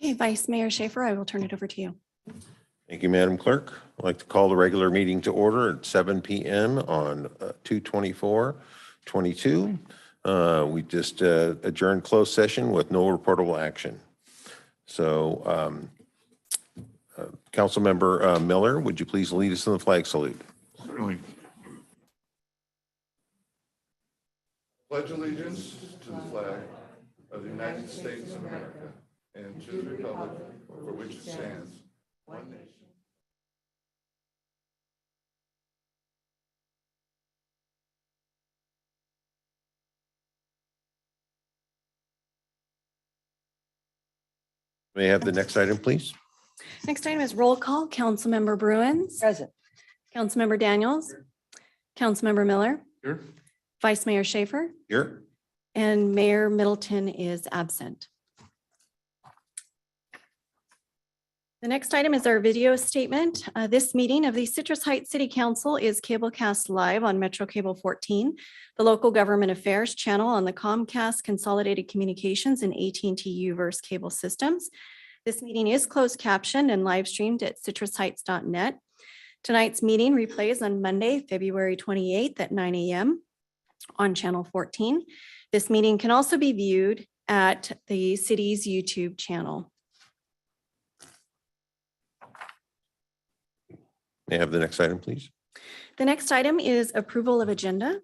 Okay, Vice Mayor Schaefer, I will turn it over to you. Thank you, Madam Clerk. I'd like to call the regular meeting to order at 7 p.m. on 2/24/22. We just adjourned closed session with no reportable action. So, Councilmember Miller, would you please lead us in the flag salute? Certainly. Pledge allegiance to the flag of the United States of America and to the republic for which it stands, one nation. May I have the next item, please? Next item is roll call. Councilmember Bruins. Present. Councilmember Daniels. Councilmember Miller. Here. Vice Mayor Schaefer. Here. And Mayor Middleton is absent. The next item is our video statement. This meeting of the Citrus Heights City Council is cablecast live on Metro Cable 14, the local government affairs channel on the Comcast Consolidated Communications and AT&T Uverse cable systems. This meeting is closed captioned and live streamed at citrusheights.net. Tonight's meeting replays on Monday, February 28th at 9 a.m. on channel 14. This meeting can also be viewed at the city's YouTube channel. May I have the next item, please? The next item is approval of agenda.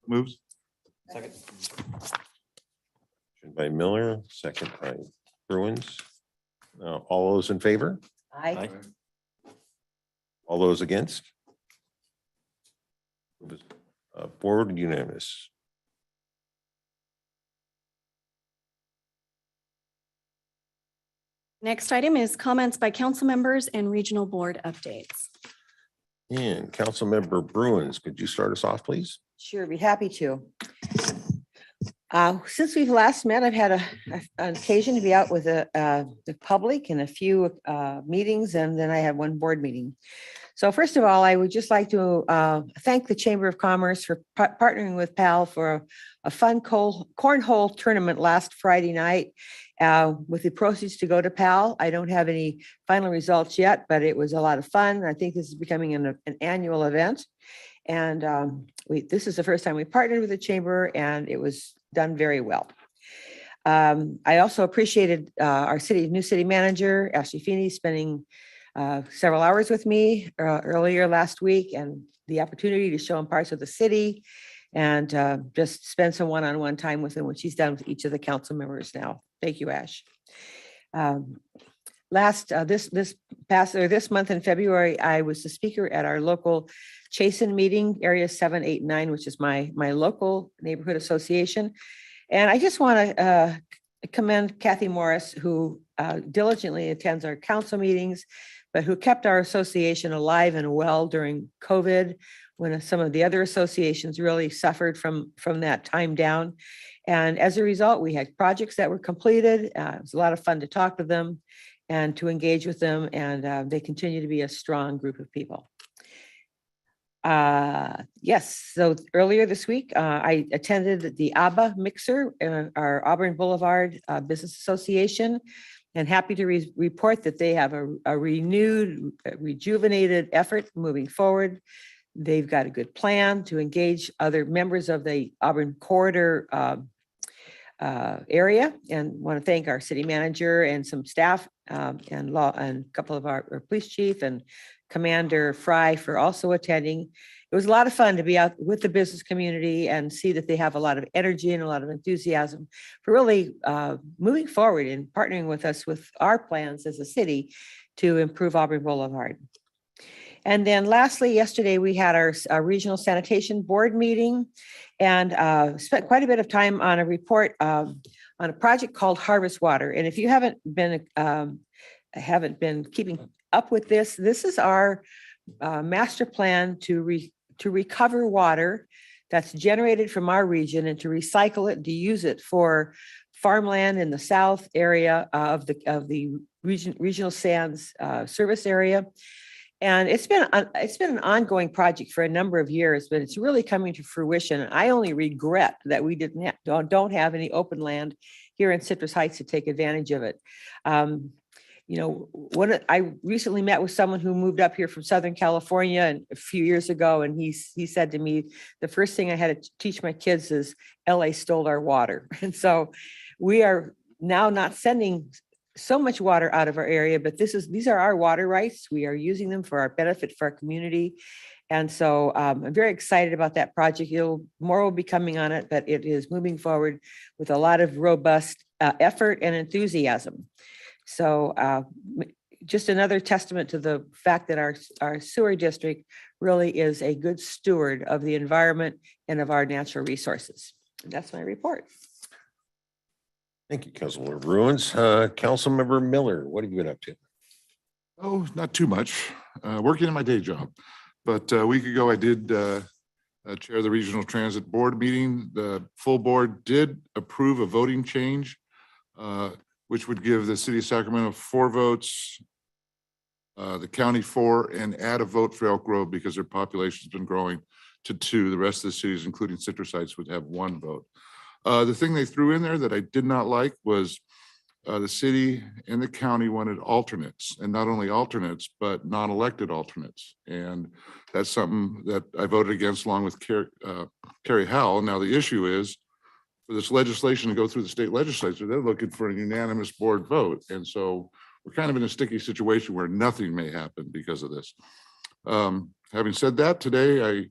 Moves. Second. Motion by Miller, second by Bruins. All those in favor? Aye. All those against? Forward and unanimous. Next item is comments by council members and regional board updates. And Councilmember Bruins, could you start us off, please? Sure, be happy to. Since we've last met, I've had an occasion to be out with the public in a few meetings, and then I had one board meeting. So first of all, I would just like to thank the Chamber of Commerce for partnering with PAL for a fun cornhole tournament last Friday night with the proceeds to go to PAL. I don't have any final results yet, but it was a lot of fun. I think this is becoming an annual event. And this is the first time we partnered with the Chamber, and it was done very well. I also appreciated our new city manager, Ashley Feeney, spending several hours with me earlier last week, and the opportunity to show him parts of the city and just spend some one-on-one time with him, which he's done with each of the council members now. Thank you, Ash. This month in February, I was the speaker at our local Chasen meeting, Area 7, 8, 9, which is my local neighborhood association. And I just want to commend Kathy Morris, who diligently attends our council meetings, but who kept our association alive and well during COVID, when some of the other associations really suffered from that time down. And as a result, we had projects that were completed. It was a lot of fun to talk to them and to engage with them. And they continue to be a strong group of people. Yes, so earlier this week, I attended the ABBA Mixer, our Auburn Boulevard Business Association, and happy to report that they have a renewed, rejuvenated effort moving forward. They've got a good plan to engage other members of the Auburn corridor area, and want to thank our city manager and some staff and a couple of our police chief and Commander Fry for also attending. It was a lot of fun to be out with the business community and see that they have a lot of energy and a lot of enthusiasm for really moving forward and partnering with us with our plans as a city to improve Auburn Boulevard. And then lastly, yesterday we had our regional sanitation board meeting and spent quite a bit of time on a report on a project called Harvest Water. And if you haven't been keeping up with this is our master plan to recover water that's generated from our region and to recycle it, to use it for farmland in the south area of the regional sands service area. And it's been an ongoing project for a number of years, but it's really coming to fruition. I only regret that we don't have any open land here in Citrus Heights to take advantage of it. I recently met with someone who moved up here from Southern California and a few years ago, and he said to me, the first thing I had to teach my kids is LA stole our water. And so we are now not sending so much water out of our area, but these are our water rights. We are using them for our benefit, for our community. And so I'm very excited about that project. More will be coming on it, but it is moving forward with a lot of robust effort and enthusiasm. So just another testament to the fact that our sewer district really is a good steward of the environment and of our natural resources. And that's my report. Thank you, Councilmember Bruins. Councilmember Miller, what have you been up to? Oh, not too much. Working in my day job. But a week ago, I did chair the Regional Transit Board meeting. The full board did approve a voting change, which would give the city of Sacramento 4 votes, the county 4, and add a vote for Elk Grove because their population has been growing to 2. The rest of the cities, including Citrus Heights, would have 1 vote. The thing they threw in there that I did not like was the city and the county wanted alternates, and not only alternates, but non-elected alternates. And that's something that I voted against along with Carrie Howell. Now, the issue is for this legislation to go through the state legislature, they're looking for a unanimous board vote. And so we're kind of in a sticky situation where nothing may happen because of this. Having said that, today I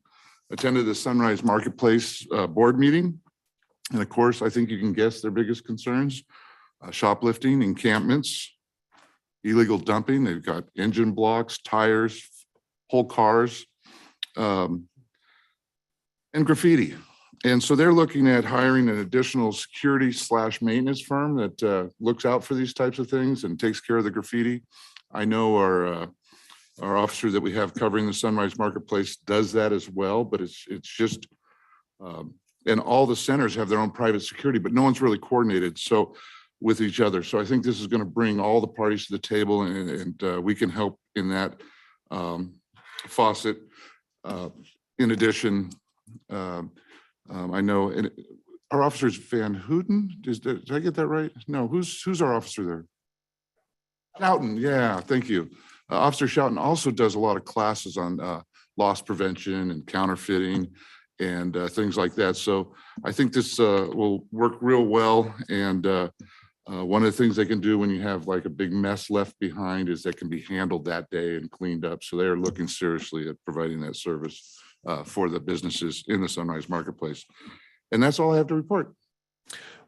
attended the Sunrise Marketplace board meeting. And of course, I think you can guess their biggest concerns: shoplifting, encampments, illegal dumping. They've got engine blocks, tires, whole cars, and graffiti. And so they're looking at hiring an additional security/maintenance firm that looks out for these types of things and takes care of the graffiti. I know our officer that we have covering the Sunrise Marketplace does that as well, but it's just, and all the centers have their own private security, but no one's really coordinated with each other. So I think this is going to bring all the parties to the table, and we can help in that faucet. In addition, I know our officer is Van Houten. Did I get that right? No, who's our officer there? Schouten. Yeah, thank you. Officer Schouten also does a lot of classes on loss prevention and counterfeiting and things like that. So I think this will work real well. And one of the things they can do when you have like a big mess left behind is that can be handled that day and cleaned up. So they're looking seriously at providing that service for the businesses in the Sunrise Marketplace. And that's all I have to report.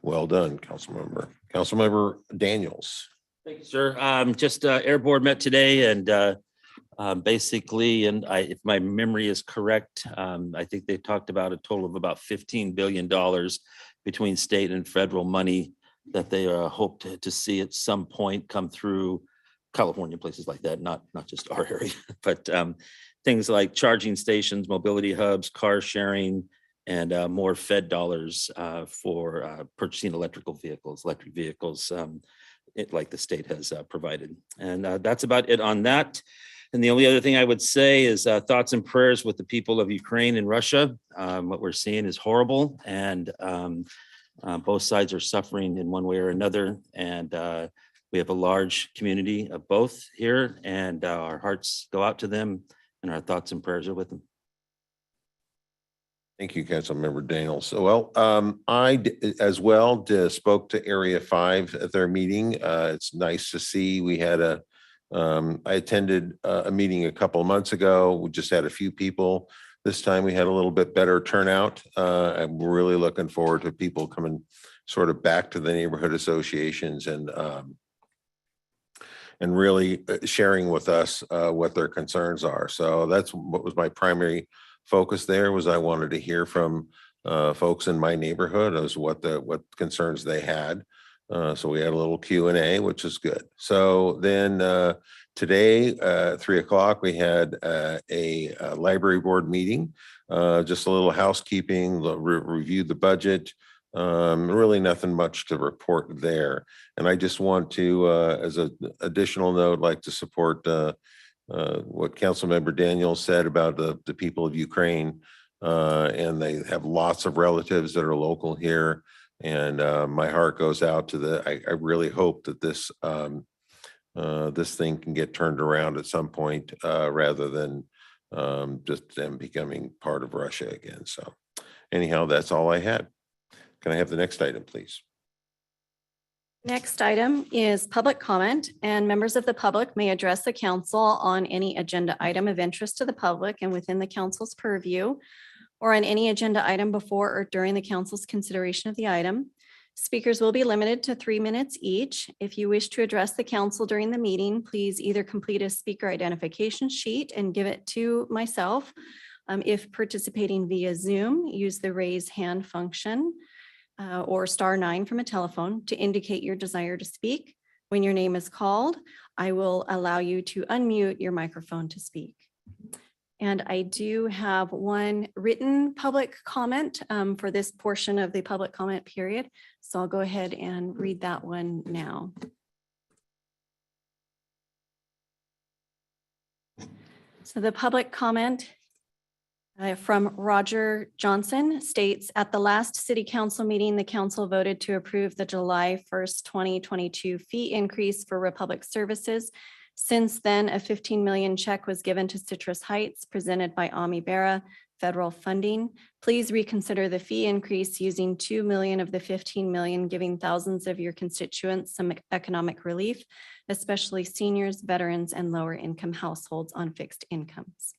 Well done, Councilmember. Councilmember Daniels. Thank you, sir. Just Air Board met today, and basically, and if my memory is correct, I think they talked about a total of about $15 billion between state and federal money that they hope to see at some point come through California, places like that, not just our area, but things like charging stations, mobility hubs, car sharing, and more Fed dollars for purchasing electric vehicles, like the state has provided. And that's about it on that. And the only other thing I would say is thoughts and prayers with the people of Ukraine and Russia. What we're seeing is horrible, and both sides are suffering in one way or another. And we have a large community of both here, and our hearts go out to them, and our thoughts and prayers are with them. Thank you, Councilmember Daniels. So, well, I as well spoke to Area 5 at their meeting. It's nice to see. We had I attended a meeting a couple of months ago. We just had a few people. This time we had a little bit better turnout. And we're really looking forward to people coming sort of back to the neighborhood associations and really sharing with us what their concerns are. So that's what was my primary focus there. Was I wanted to hear from folks in my neighborhood as what concerns they had. So we had a little Q&A, which is good. So then today, 3 o'clock, we had a library board meeting, just a little housekeeping, reviewed the budget. Really nothing much to report there. And I just want to, as an additional note, like to support what Councilmember Daniels said about the people of Ukraine. And they have lots of relatives that are local here. And my heart goes out to I really hope that this this thing can get turned around at some point rather than just them becoming part of Russia again. So anyhow, that's all I had. Can I have the next item, please? Next item is public comment, and members of the public may address the council on any agenda item of interest to the public and within the council's purview, or on any agenda item before or during the council's consideration of the item. Speakers will be limited to 3 minutes each. If you wish to address the council during the meeting, please either complete a speaker identification sheet and give it to myself. If participating via Zoom, use the raise hand function or *9 from a telephone to indicate your desire to speak. When your name is called, I will allow you to unmute your microphone to speak. And I do have one written public comment for this portion of the public comment period. So I'll go ahead and read that one now. So the public comment from Roger Johnson states, at the last city council meeting, the council voted to approve the July 1st, 2022 fee increase for Republic Services. Since then, a 15 million check was given to Citrus Heights presented by Ami Bera federal funding. Please reconsider the fee increase using 2 million of the 15 million, giving thousands of your constituents some economic relief, especially seniors, veterans, and lower income households on fixed incomes.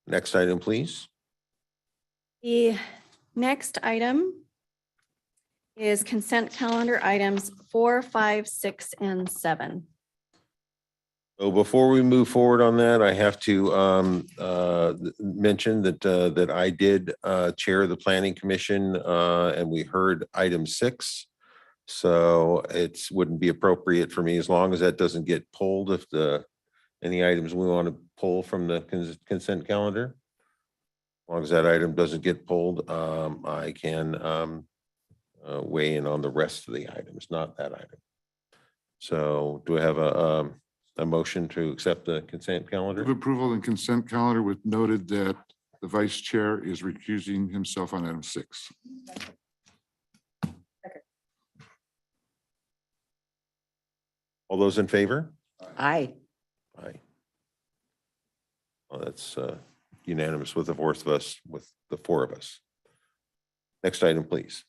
Next item, please. The next item is consent calendar items 4, 5, 6, and 7. So before we move forward on that, I have to mention that I did chair the Planning Commission and we heard item 6. So it wouldn't be appropriate for me as long as that doesn't get pulled if any items we want to pull from the consent calendar. As long as that item doesn't get pulled, I can weigh in on the rest of the items, not that item. So do I have a motion to accept the consent calendar? Move approval and consent calendar with noted that the vice chair is recusing himself on item 6. All those in favor? Aye. Aye. Well, that's unanimous with the four of us. Next item, please.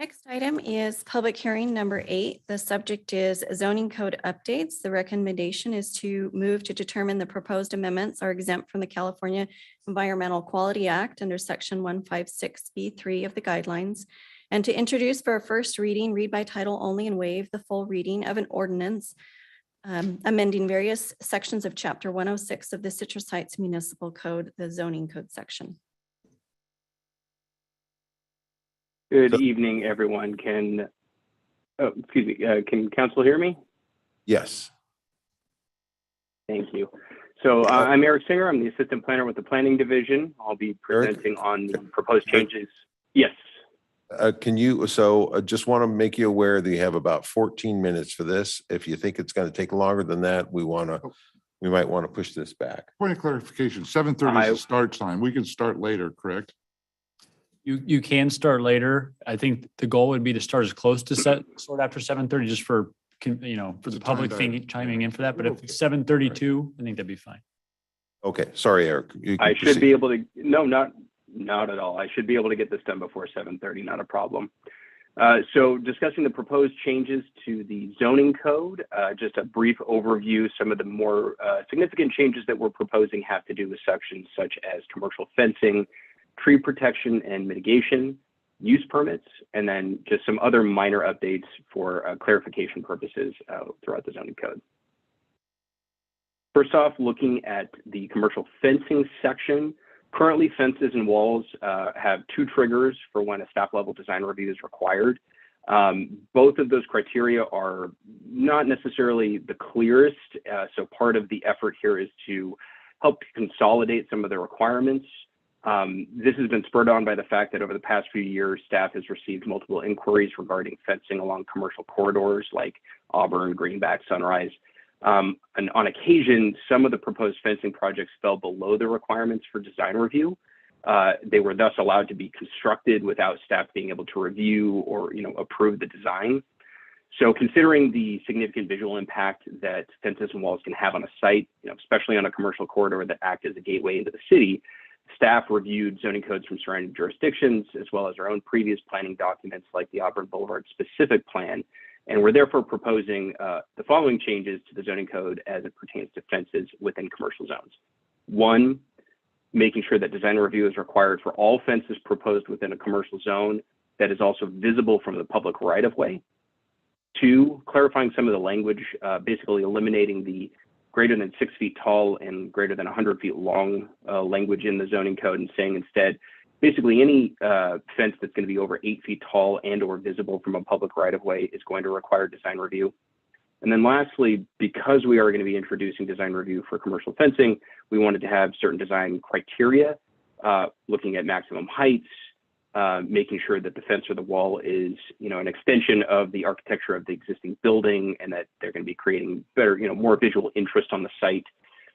Next item is public hearing number 8. The subject is zoning code updates. The recommendation is to move to determine the proposed amendments are exempt from the California Environmental Quality Act under section 156B3 of the guidelines, and to introduce for a first reading, read by title only, and waive the full reading of an ordinance amending various sections of chapter 106 of the Citrus Heights Municipal Code, the zoning code section. Good evening, everyone. Can council hear me? Yes. Thank you. So I'm Eric Singer. I'm the assistant planner with the planning division. I'll be presenting on the proposed changes. Yes. Just want to make you aware that you have about 14 minutes for this. If you think it's going to take longer than that, we might want to push this back. Point of clarification, 7:30 is the start time. We can start later, correct? You can start later. I think the goal would be to start as close to sort after 7:30, just for for the public chiming in for that. But if it's 7:32, I think that'd be fine. Okay, sorry, Eric. I should be able to. No, not at all. I should be able to get this done before 7:30. Not a problem. So discussing the proposed changes to the zoning code, just a brief overview. Some of the more significant changes that we're proposing have to do with sections such as commercial fencing, tree protection and mitigation, use permits, and then just some other minor updates for clarification purposes throughout the zoning code. First off, looking at the commercial fencing section, currently fences and walls have 2 triggers for when a staff level design review is required. Both of those criteria are not necessarily the clearest, so part of the effort here is to help consolidate some of the requirements. This has been spurred on by the fact that over the past few years, staff has received multiple inquiries regarding fencing along commercial corridors like Auburn, Greenback, Sunrise. And on occasion, some of the proposed fencing projects fell below the requirements for design review. They were thus allowed to be constructed without staff being able to review or approve the design. So considering the significant visual impact that fences and walls can have on a site, especially on a commercial corridor that act as a gateway into the city, staff reviewed zoning codes from surrounding jurisdictions, as well as our own previous planning documents like the Auburn Boulevard specific plan. And we're therefore proposing the following changes to the zoning code as it pertains to fences within commercial zones. One, making sure that design review is required for all fences proposed within a commercial zone that is also visible from the public right of way. Two, clarifying some of the language, basically eliminating the greater than 6 feet tall and greater than 100 feet long language in the zoning code, and saying instead, basically any fence that's going to be over 8 feet tall and or visible from a public right of way is going to require design review. And then lastly, because we are going to be introducing design review for commercial fencing, we wanted to have certain design criteria, looking at maximum heights, making sure that the fence or the wall is, an extension of the architecture of the existing building, and that they're going to be creating better, more visual interest on the site.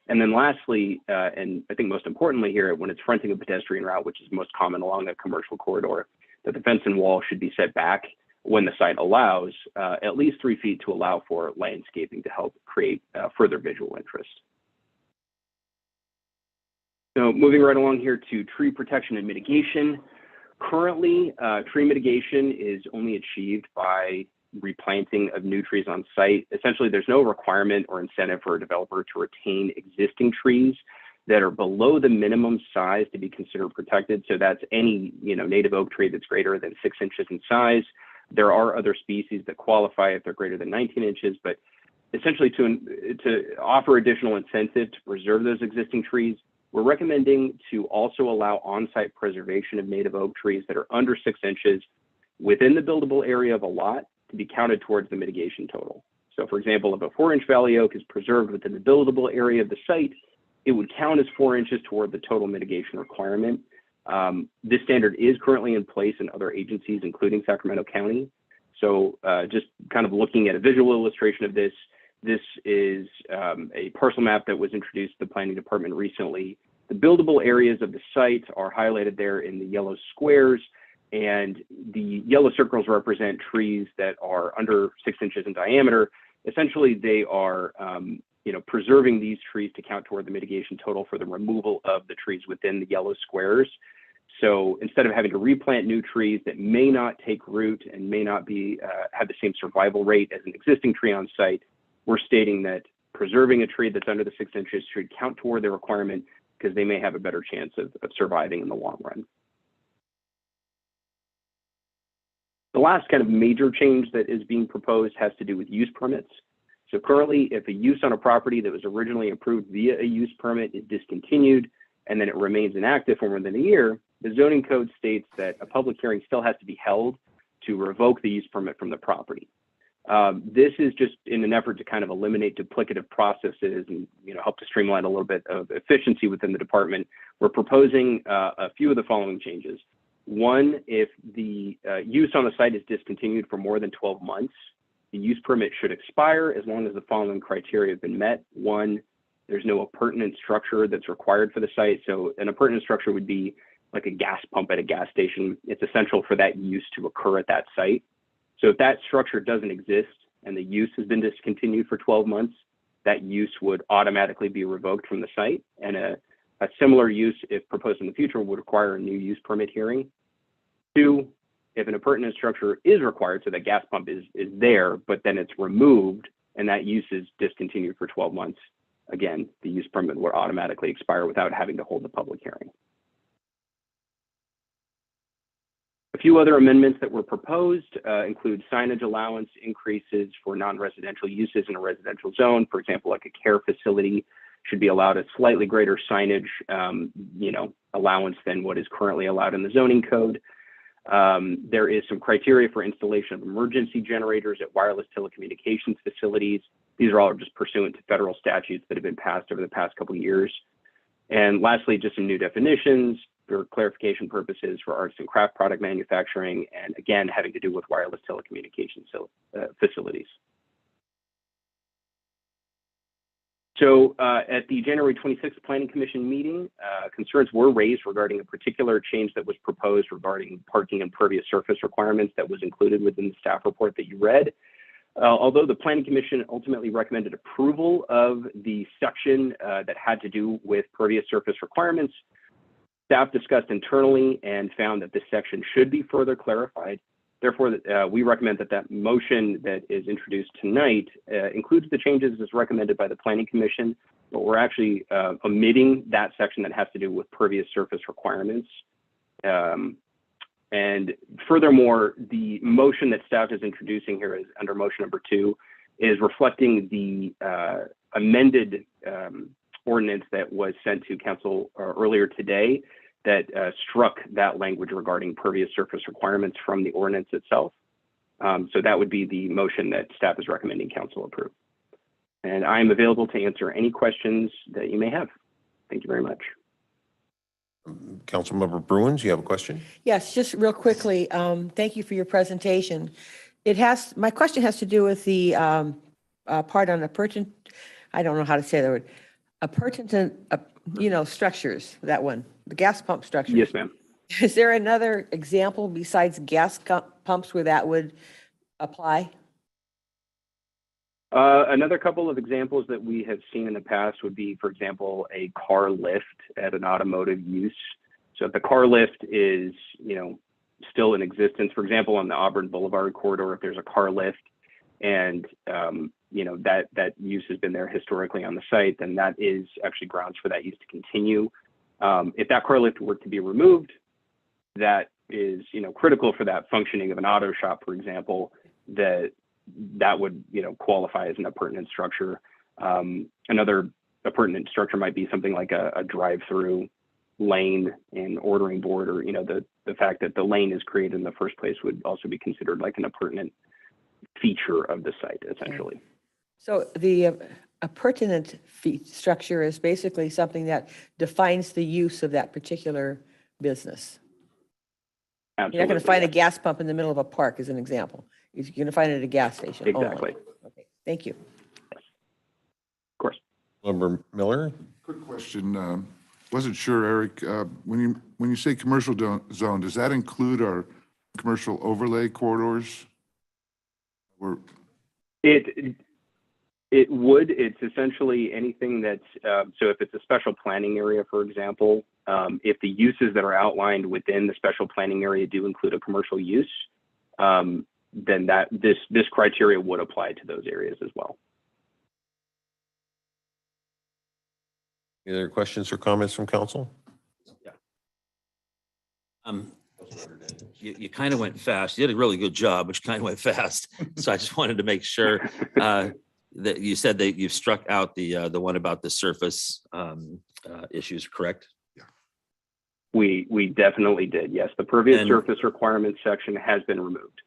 And then lastly, and I think most importantly here, when it's fronting a pedestrian route, which is most common along a commercial corridor, that the fence and wall should be set back when the site allows at least 3 feet to allow for landscaping to help create further visual interest. So moving right along here to tree protection and mitigation. Currently, tree mitigation is only achieved by replanting of new trees on site. Essentially, there's no requirement or incentive for a developer to retain existing trees that are below the minimum size to be considered protected. So that's any native oak tree that's greater than 6 inches in size. There are other species that qualify if they're greater than 19 inches, but essentially to offer additional incentive to preserve those existing trees, we're recommending to also allow on-site preservation of native oak trees that are under 6 inches within the buildable area of a lot to be counted towards the mitigation total. So for example, if a 4-inch valley oak is preserved within the buildable area of the site, it would count as 4 inches toward the total mitigation requirement. This standard is currently in place in other agencies, including Sacramento County. So just kind of looking at a visual illustration of this, this is a parcel map that was introduced to the planning department recently. The buildable areas of the site are highlighted there in the yellow squares, and the yellow circles represent trees that are under 6 inches in diameter. Essentially, they are preserving these trees to count toward the mitigation total for the removal of the trees within the yellow squares. So instead of having to replant new trees that may not take root and may not be have the same survival rate as an existing tree on site, we're stating that preserving a tree that's under the 6 inches should count toward the requirement because they may have a better chance of surviving in the long run. The last kind of major change that is being proposed has to do with use permits. So currently, if a use on a property that was originally approved via a use permit is discontinued and then it remains inactive for more than a year, the zoning code states that a public hearing still has to be held to revoke the use permit from the property. This is just in an effort to kind of eliminate duplicative processes and help to streamline a little bit of efficiency within the department. We're proposing a few of the following changes. One, if the use on the site is discontinued for more than 12 months, the use permit should expire as long as the following criteria have been met. One, there's no appurtenant structure that's required for the site. So an appurtenant structure would be like a gas pump at a gas station. It's essential for that use to occur at that site. So if that structure doesn't exist and the use has been discontinued for 12 months, that use would automatically be revoked from the site. And a similar use, if proposed in the future, would require a new use permit hearing. Two, if an appurtenant structure is required, so that gas pump is there, but then it's removed and that use is discontinued for 12 months, again, the use permit will automatically expire without having to hold a public hearing. A few other amendments that were proposed include signage allowance increases for non-residential uses in a residential zone. For example, like a care facility should be allowed a slightly greater signage, allowance than what is currently allowed in the zoning code. There is some criteria for installation of emergency generators at wireless telecommunications facilities. These are all just pursuant to federal statutes that have been passed over the past couple of years. And lastly, just some new definitions for clarification purposes for arts and craft product manufacturing, and again, having to do with wireless telecommunications facilities. So at the January 26th Planning Commission meeting, concerns were raised regarding a particular change that was proposed regarding parking and pervious surface requirements that was included within the staff report that you read. Although the Planning Commission ultimately recommended approval of the section that had to do with pervious surface requirements, staff discussed internally and found that this section should be further clarified. Therefore, we recommend that that motion that is introduced tonight includes the changes as recommended by the Planning Commission, but we're actually omitting that section that has to do with pervious surface requirements. And furthermore, the motion that staff is introducing here is under motion number 2 is reflecting the amended ordinance that was sent to council earlier today that struck that language regarding pervious surface requirements from the ordinance itself. So that would be the motion that staff is recommending council approve. And I am available to answer any questions that you may have. Thank you very much. Councilmember Bruins, you have a question? Yes, just real quickly, thank you for your presentation. My question has to do with the part on the pertinent, I don't know how to say the word, appurtenant, structures, that one, the gas pump structures. Yes, ma'am. Is there another example besides gas pumps where that would apply? Another couple of examples that we have seen in the past would be, for example, a car lift at an automotive use. So if the car lift is, still in existence, for example, on the Auburn Boulevard corridor, if there's a car lift and, that use has been there historically on the site, then that is actually grounds for that use to continue. If that car lift were to be removed, that is, critical for that functioning of an auto shop, for example, that would, qualify as an appurtenant structure. Another appurtenant structure might be something like a drive-through lane and ordering board, or, the fact that the lane is created in the first place would also be considered like an appurtenant feature of the site, essentially. So the appurtenant structure is basically something that defines the use of that particular business. Absolutely. You're not going to find a gas pump in the middle of a park, as an example. You're going to find it at a gas station. Exactly. Only. Okay, thank you. Of course. Member Miller? Quick question. Wasn't sure, Eric, when you say commercial zone, does that include our commercial overlay corridors? Or It would. It's essentially anything that's, so if it's a special planning area, for example, if the uses that are outlined within the special planning area do include a commercial use, then this criteria would apply to those areas as well. Any other questions or comments from council? You kind of went fast. You did a really good job, but you kind of went fast. So I just wanted to make sure that you said that you've struck out the one about the surface issues, correct? Yeah. We definitely did. Yes, the pervious surface requirements section has been removed.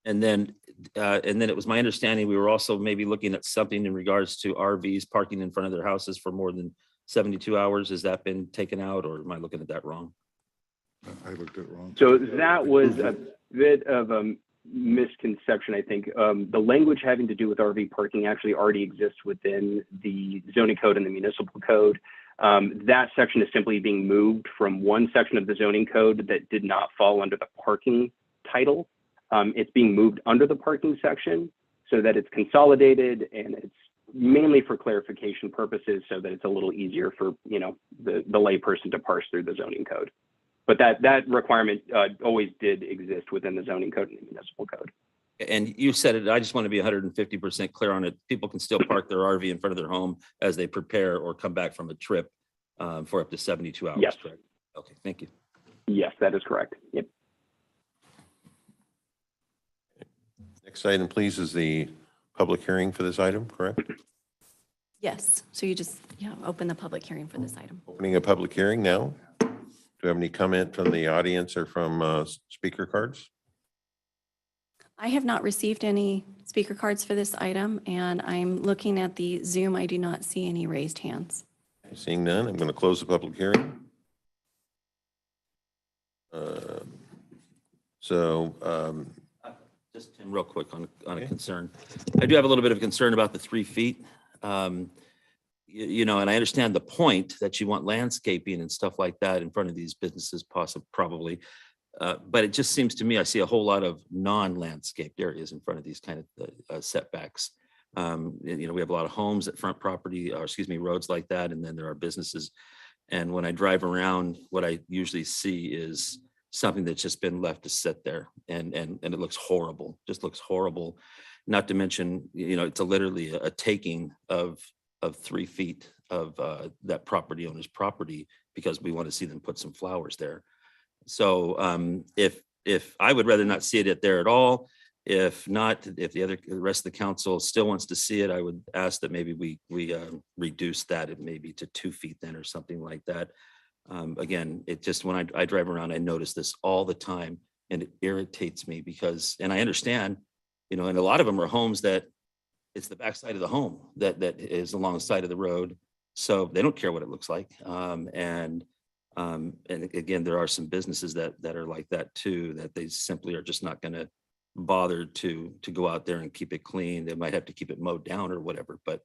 And then it was my understanding we were also maybe looking at something in regards to RVs parking in front of their houses for more than 72 hours. Has that been taken out, or am I looking at that wrong? I looked at it wrong. So that was a bit of a misconception, I think. The language having to do with RV parking actually already exists within the zoning code and the municipal code. That section is simply being moved from one section of the zoning code that did not fall under the parking title. It's being moved under the parking section so that it's consolidated, and it's mainly for clarification purposes so that it's a little easier for, the lay person to parse through the zoning code. But that requirement always did exist within the zoning code and the municipal code. And you said it, I just want to be 150% clear on it. People can still park their RV in front of their home as they prepare or come back from a trip for up to 72 hours. Yes. Correct? Okay, thank you. Yes, that is correct. Yep. Next item, please, is the public hearing for this item, correct? Yes, so you just, open the public hearing for this item. Opening a public hearing now. Do you have any comment from the audience or from speaker cards? I have not received any speaker cards for this item, and I'm looking at the Zoom. I do not see any raised hands. Seeing none, I'm going to close the public hearing. Just Tim, real quick on a Okay. concern. I do have a little bit of concern about the 3 feet. you know, and I understand the point that you want landscaping and stuff like that in front of these businesses, probably. But it just seems to me, I see a whole lot of non-landscaped areas in front of these kind of setbacks. You know, we have a lot of homes at front property, or excuse me, roads like that, and then there are businesses. And when I drive around, what I usually see is something that's just been left to sit there, and it looks horrible, just looks horrible. Not to mention, you know, it's literally a taking of 3 feet of that property owner's property because we want to see them put some flowers there. So if I would rather not see it there at all, if not, if the rest of the council still wants to see it, I would ask that maybe we reduce that maybe to 2 feet then or something like that. Again, it just, when I drive around, I notice this all the time, and it irritates me because, and I understand, you know, and a lot of them are homes that it's the backside of the home that is along the side of the road. So they don't care what it looks like. And again, there are some businesses that are like that too, that they simply are just not going to bother to go out there and keep it clean. They might have to keep it mowed down or whatever, but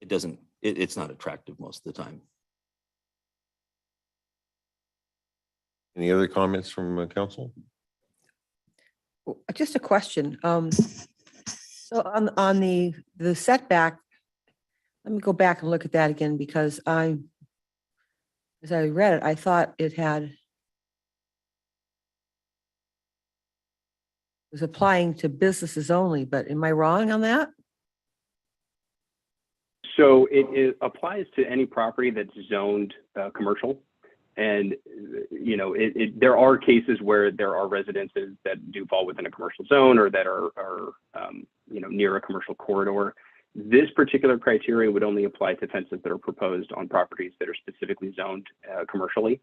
it's not attractive most of the time. Any other comments from council? Just a question. So on the setback, let me go back and look at that again, because as I read it, I thought it was applying to businesses only, but am I wrong on that? So it applies to any property that's zoned commercial. And, you know, there are cases where there are residences that do fall within a commercial zone or that are you know, near a commercial corridor. This particular criteria would only apply to fences that are proposed on properties that are specifically zoned commercially.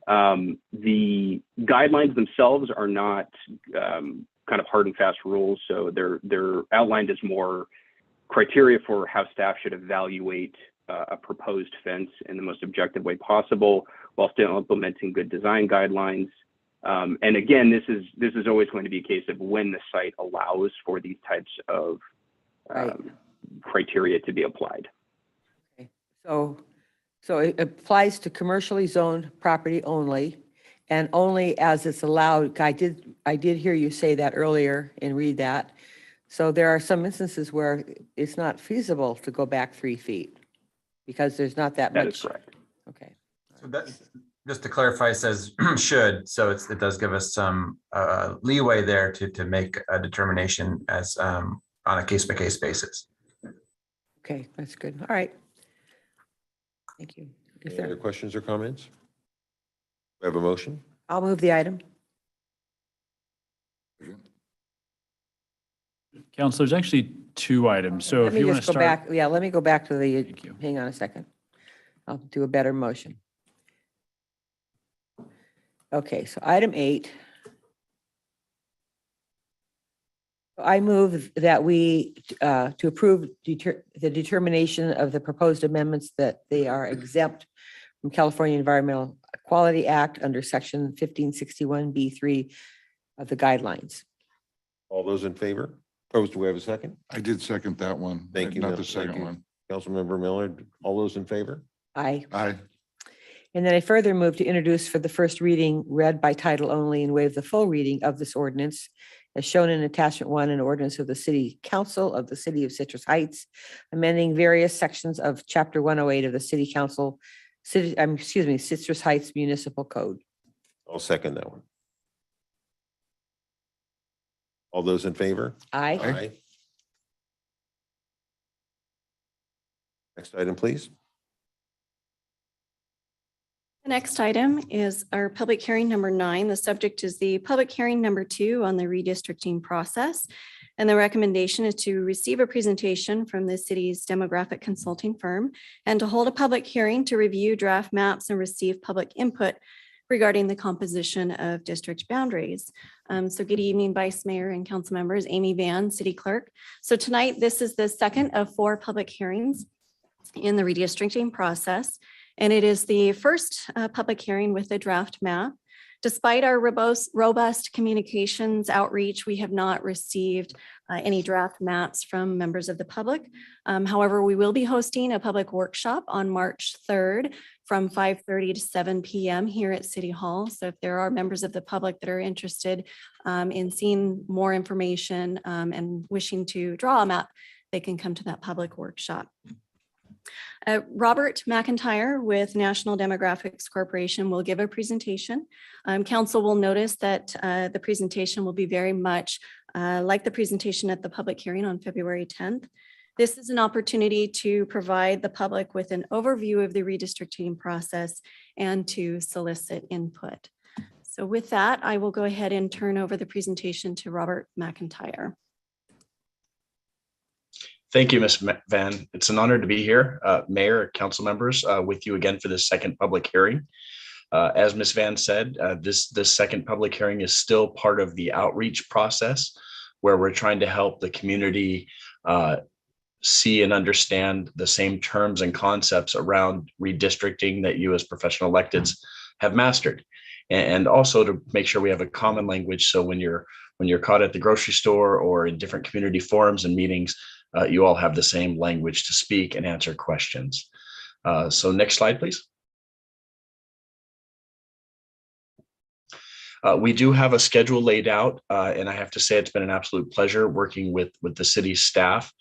The guidelines themselves are not kind of hard and fast rules. So they're outlined as more criteria for how staff should evaluate a proposed fence in the most objective way possible, while still implementing good design guidelines. And again, this is always going to be a case of when the site allows for these types of criteria to be applied. Okay. So it applies to commercially zoned property only, and only as it's allowed. I did hear you say that earlier and read that. So there are some instances where it's not feasible to go back 3 feet because there's not that much. That is correct. Okay. So that, just to clarify, it says should, so it does give us some leeway there to make a determination as on a case-by-case basis. Okay, that's good. All right. Thank you. Is Any other there, questions or comments? We have a motion? I'll move the item. Council, there's actually 2 items. So Let if me you want to just go start. back. Yeah, let me go back to the, Thank you. hang on a second. I'll do a better motion. Okay, so item 8. I move that we, to approve the determination of the proposed amendments that they are exempt from California Environmental Quality Act under section 1561B3 of the guidelines. All those in favor? Opposed, do we have a second? I did second that one. Thank you, Not Mil- the thank second you. one. Councilmember Miller, all those in favor? Aye. Aye. And then I further move to introduce for the first reading, read by title only, and waive the full reading of this ordinance as shown in attachment 1, an ordinance of the City Council of the City of Citrus Heights, amending various sections of Chapter 108 of the City Council, Citrus Heights Municipal Code. I'll second that one. All those in favor? Aye. Next item, please. The next item is our public hearing number 9. The subject is the public hearing number 2 on the redistricting process. And the recommendation is to receive a presentation from the city's demographic consulting firm and to hold a public hearing to review draft maps and receive public input regarding the composition of district boundaries. So good evening, Vice Mayor and council members. Amy Van, City Clerk. So tonight, this is the second of 4 public hearings in the redistricting process. And it is the first public hearing with a draft map. Despite our robust communications outreach, we have not received any draft maps from members of the public. However, we will be hosting a public workshop on March 3rd from 5:30 to 7 p.m. here at City Hall. So if there are members of the public that are interested in seeing more information and wishing to draw a map, they can come to that public workshop. Robert McIntyre with National Demographics Corporation will give a presentation. Council will notice that the presentation will be very much like the presentation at the public hearing on February 10th. This is an opportunity to provide the public with an overview of the redistricting process and to solicit input. So with that, I will go ahead and turn over the presentation to Robert McIntyre. Thank you, Ms. Van. It's an honor to be here, Mayor, council members, with you again for this second public hearing. As Ms. Van said, this second public hearing is still part of the outreach process where we're trying to help the community see and understand the same terms and concepts around redistricting that you as professional electeds have mastered. And also to make sure we have a common language. So when you're caught at the grocery store or in different community forums and meetings, you all have the same language to speak and answer questions. So next slide, please. We do have a schedule laid out, and I have to say it's been an absolute pleasure working with the city's staff.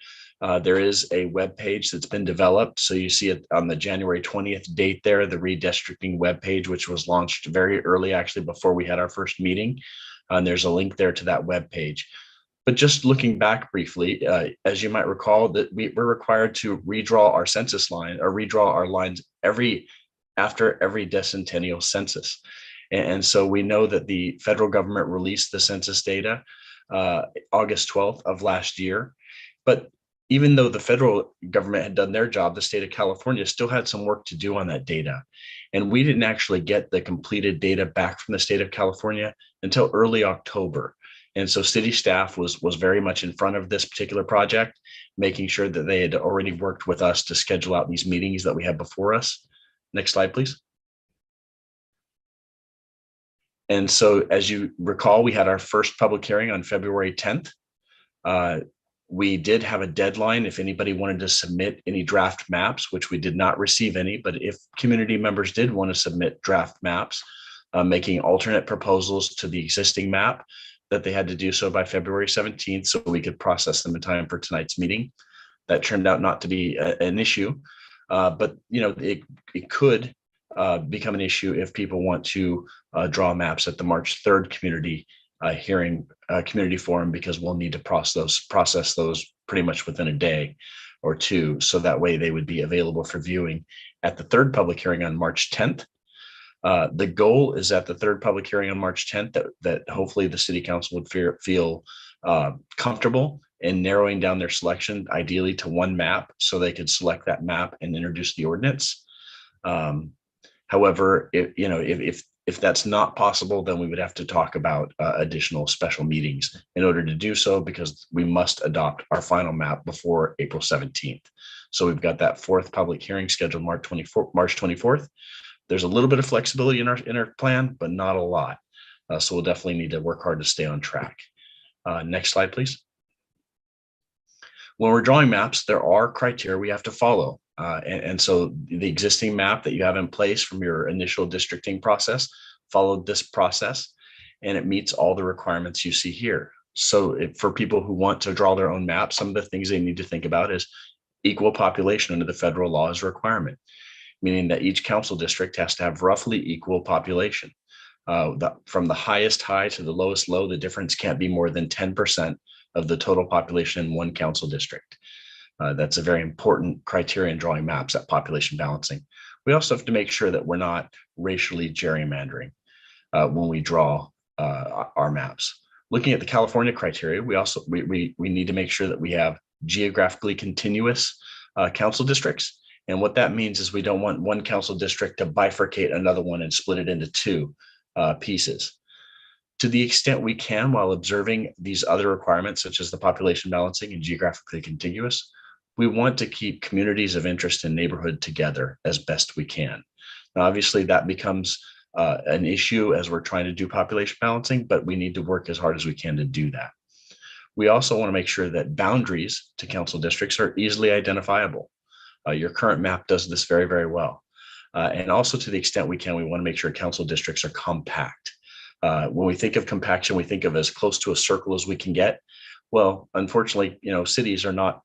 There is a web page that's been developed. So you see it on the January 20th date there, the redistricting web page, which was launched very early, actually before we had our first meeting. And there's a link there to that web page. But just looking back briefly, as you might recall, that we're required to redraw our census line or redraw our lines after every decennial census. And so we know that the federal government released the census data August 12th of last year. But even though the federal government had done their job, the state of California still had some work to do on that data. And we didn't actually get the completed data back from the state of California until early October. And so city staff was very much in front of this particular project, making sure that they had already worked with us to schedule out these meetings that we have before us. Next slide, please. And so as you recall, we had our first public hearing on February 10th. We did have a deadline if anybody wanted to submit any draft maps, which we did not receive any, but if community members did want to submit draft maps, making alternate proposals to the existing map, that they had to do so by February 17th so we could process them in time for tonight's meeting. That turned out not to be an issue, but it could become an issue if people want to draw maps at the March 3rd community hearing community forum, because we'll need to process those pretty much within a day or two. So that way they would be available for viewing at the third public hearing on March 10th. The goal is at the third public hearing on March 10th that hopefully the city council would feel comfortable in narrowing down their selection, ideally to one map, so they could select that map and introduce the ordinance. However, if that's not possible, then we would have to talk about additional special meetings in order to do so, because we must adopt our final map before April 17th. So we've got that fourth public hearing scheduled March 24th. There's a little bit of flexibility in our plan, but not a lot. So we'll definitely need to work hard to stay on track. Next slide, please. When we're drawing maps, there are criteria we have to follow. And so the existing map that you have in place from your initial districting process followed this process, and it meets all the requirements you see here. So for people who want to draw their own map, some of the things they need to think about is equal population under the federal law is a requirement, meaning that each council district has to have roughly equal population. From the highest high to the lowest low, the difference can't be more than 10% of the total population in one council district. That's a very important criteria in drawing maps, that population balancing. We also have to make sure that we're not racially gerrymandering when we draw our maps. Looking at the California criteria, we need to make sure that we have geographically continuous council districts. And what that means is we don't want one council district to bifurcate another one and split it into two pieces. To the extent we can, while observing these other requirements, such as the population balancing and geographically contiguous, we want to keep communities of interest in neighborhood together as best we can. Now, obviously, that becomes an issue as we're trying to do population balancing, but we need to work as hard as we can to do that. We also want to make sure that boundaries to council districts are easily identifiable. Your current map does this very, very well. And also to the extent we can, we want to make sure council districts are compact. When we think of compaction, we think of as close to a circle as we can get. Well, unfortunately, cities are not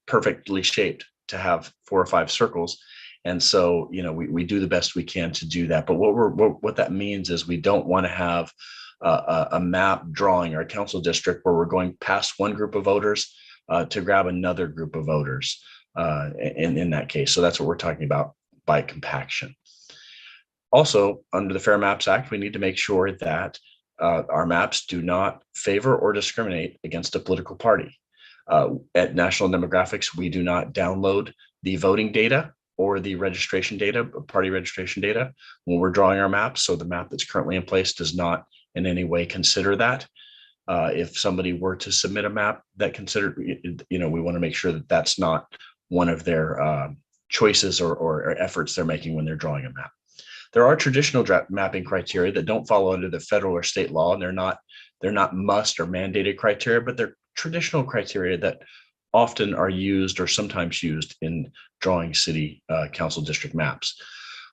perfectly shaped to have 4 or 5 circles. And so, we do the best we can to do that. But what that means is we don't want to have a map drawing our council district where we're going past one group of voters to grab another group of voters in that case. So that's what we're talking about by compaction. Also, under the Fair Maps Act, we need to make sure that our maps do not favor or discriminate against a political party. At National Demographics, we do not download the voting data or the registration data, party registration data, when we're drawing our maps. So the map that's currently in place does not in any way consider that. If somebody were to submit a map that considered, we want to make sure that that's not one of their choices or efforts they're making when they're drawing a map. There are traditional mapping criteria that don't fall under the federal or state law, and they're not must or mandated criteria, but they're traditional criteria that often are used or sometimes used in drawing city council district maps.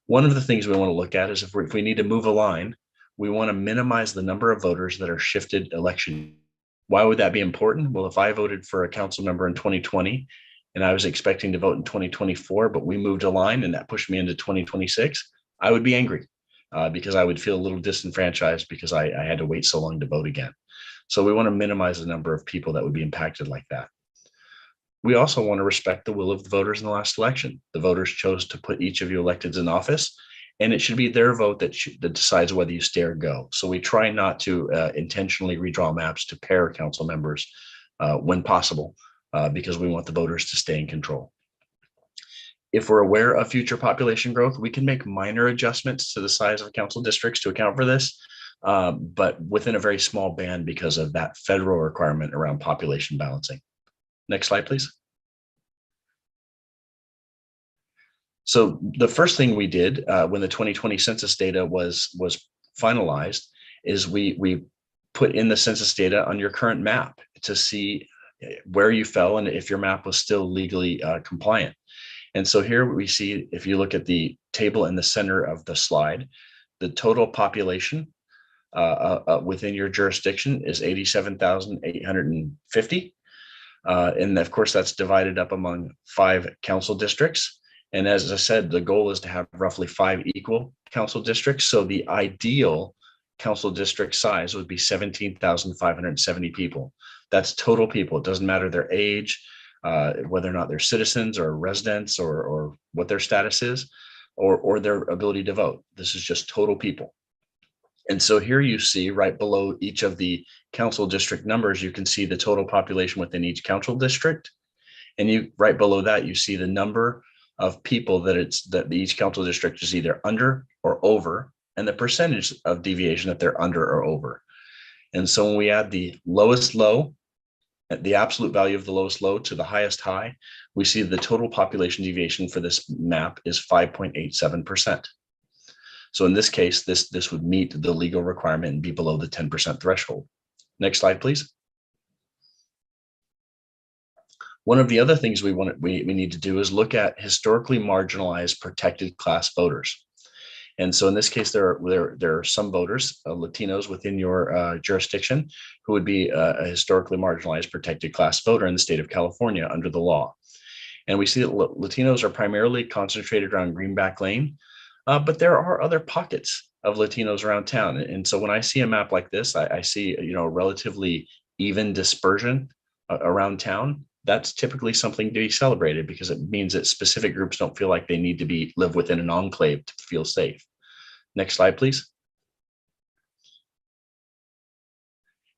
One of the things we want to look at is if we need to move a line, we want to minimize the number of voters that are shifted election. Why would that be important? Well, if I voted for a council member in 2020 and I was expecting to vote in 2024, but we moved a line and that pushed me into 2026, I would be angry because I would feel a little disenfranchised because I had to wait so long to vote again. So we want to minimize the number of people that would be impacted like that. We also want to respect the will of the voters in the last election. The voters chose to put each of you electeds in office, and it should be their vote that decides whether you stay or go. So we try not to intentionally redraw maps to pair council members when possible, because we want the voters to stay in control. If we're aware of future population growth, we can make minor adjustments to the size of council districts to account for this, but within a very small band because of that federal requirement around population balancing. Next slide, please. So the first thing we did when the 2020 census data was finalized is we put in the census data on your current map to see where you fell and if your map was still legally compliant. And so here we see, if you look at the table in the center of the slide, the total population within your jurisdiction is 87,850. And of course, that's divided up among 5 council districts. And as I said, the goal is to have roughly 5 equal council districts. So the ideal council district size would be 17,570 people. That's total people. It doesn't matter their age, whether or not they're citizens or residents or what their status is, or their ability to vote. This is just total people. And so here you see right below each of the council district numbers, you can see the total population within each council district. And right below that, you see the number of people that each council district is either under or over, and the percentage of deviation that they're under or over. And so when we add the lowest low, the absolute value of the lowest low to the highest high, we see the total population deviation for this map is 5.87%. So in this case, this would meet the legal requirement and be below the 10% threshold. Next slide, please. One of the other things we need to do is look at historically marginalized protected class voters. And so in this case, there are some voters, Latinos within your jurisdiction, who would be a historically marginalized protected class voter in the state of California under the law. And we see that Latinos are primarily concentrated around Greenback Lane, but there are other pockets of Latinos around town. And so when I see a map like this, I see a relatively even dispersion around town. That's typically something to be celebrated because it means that specific groups don't feel like they need to live within an enclave to feel safe. Next slide, please.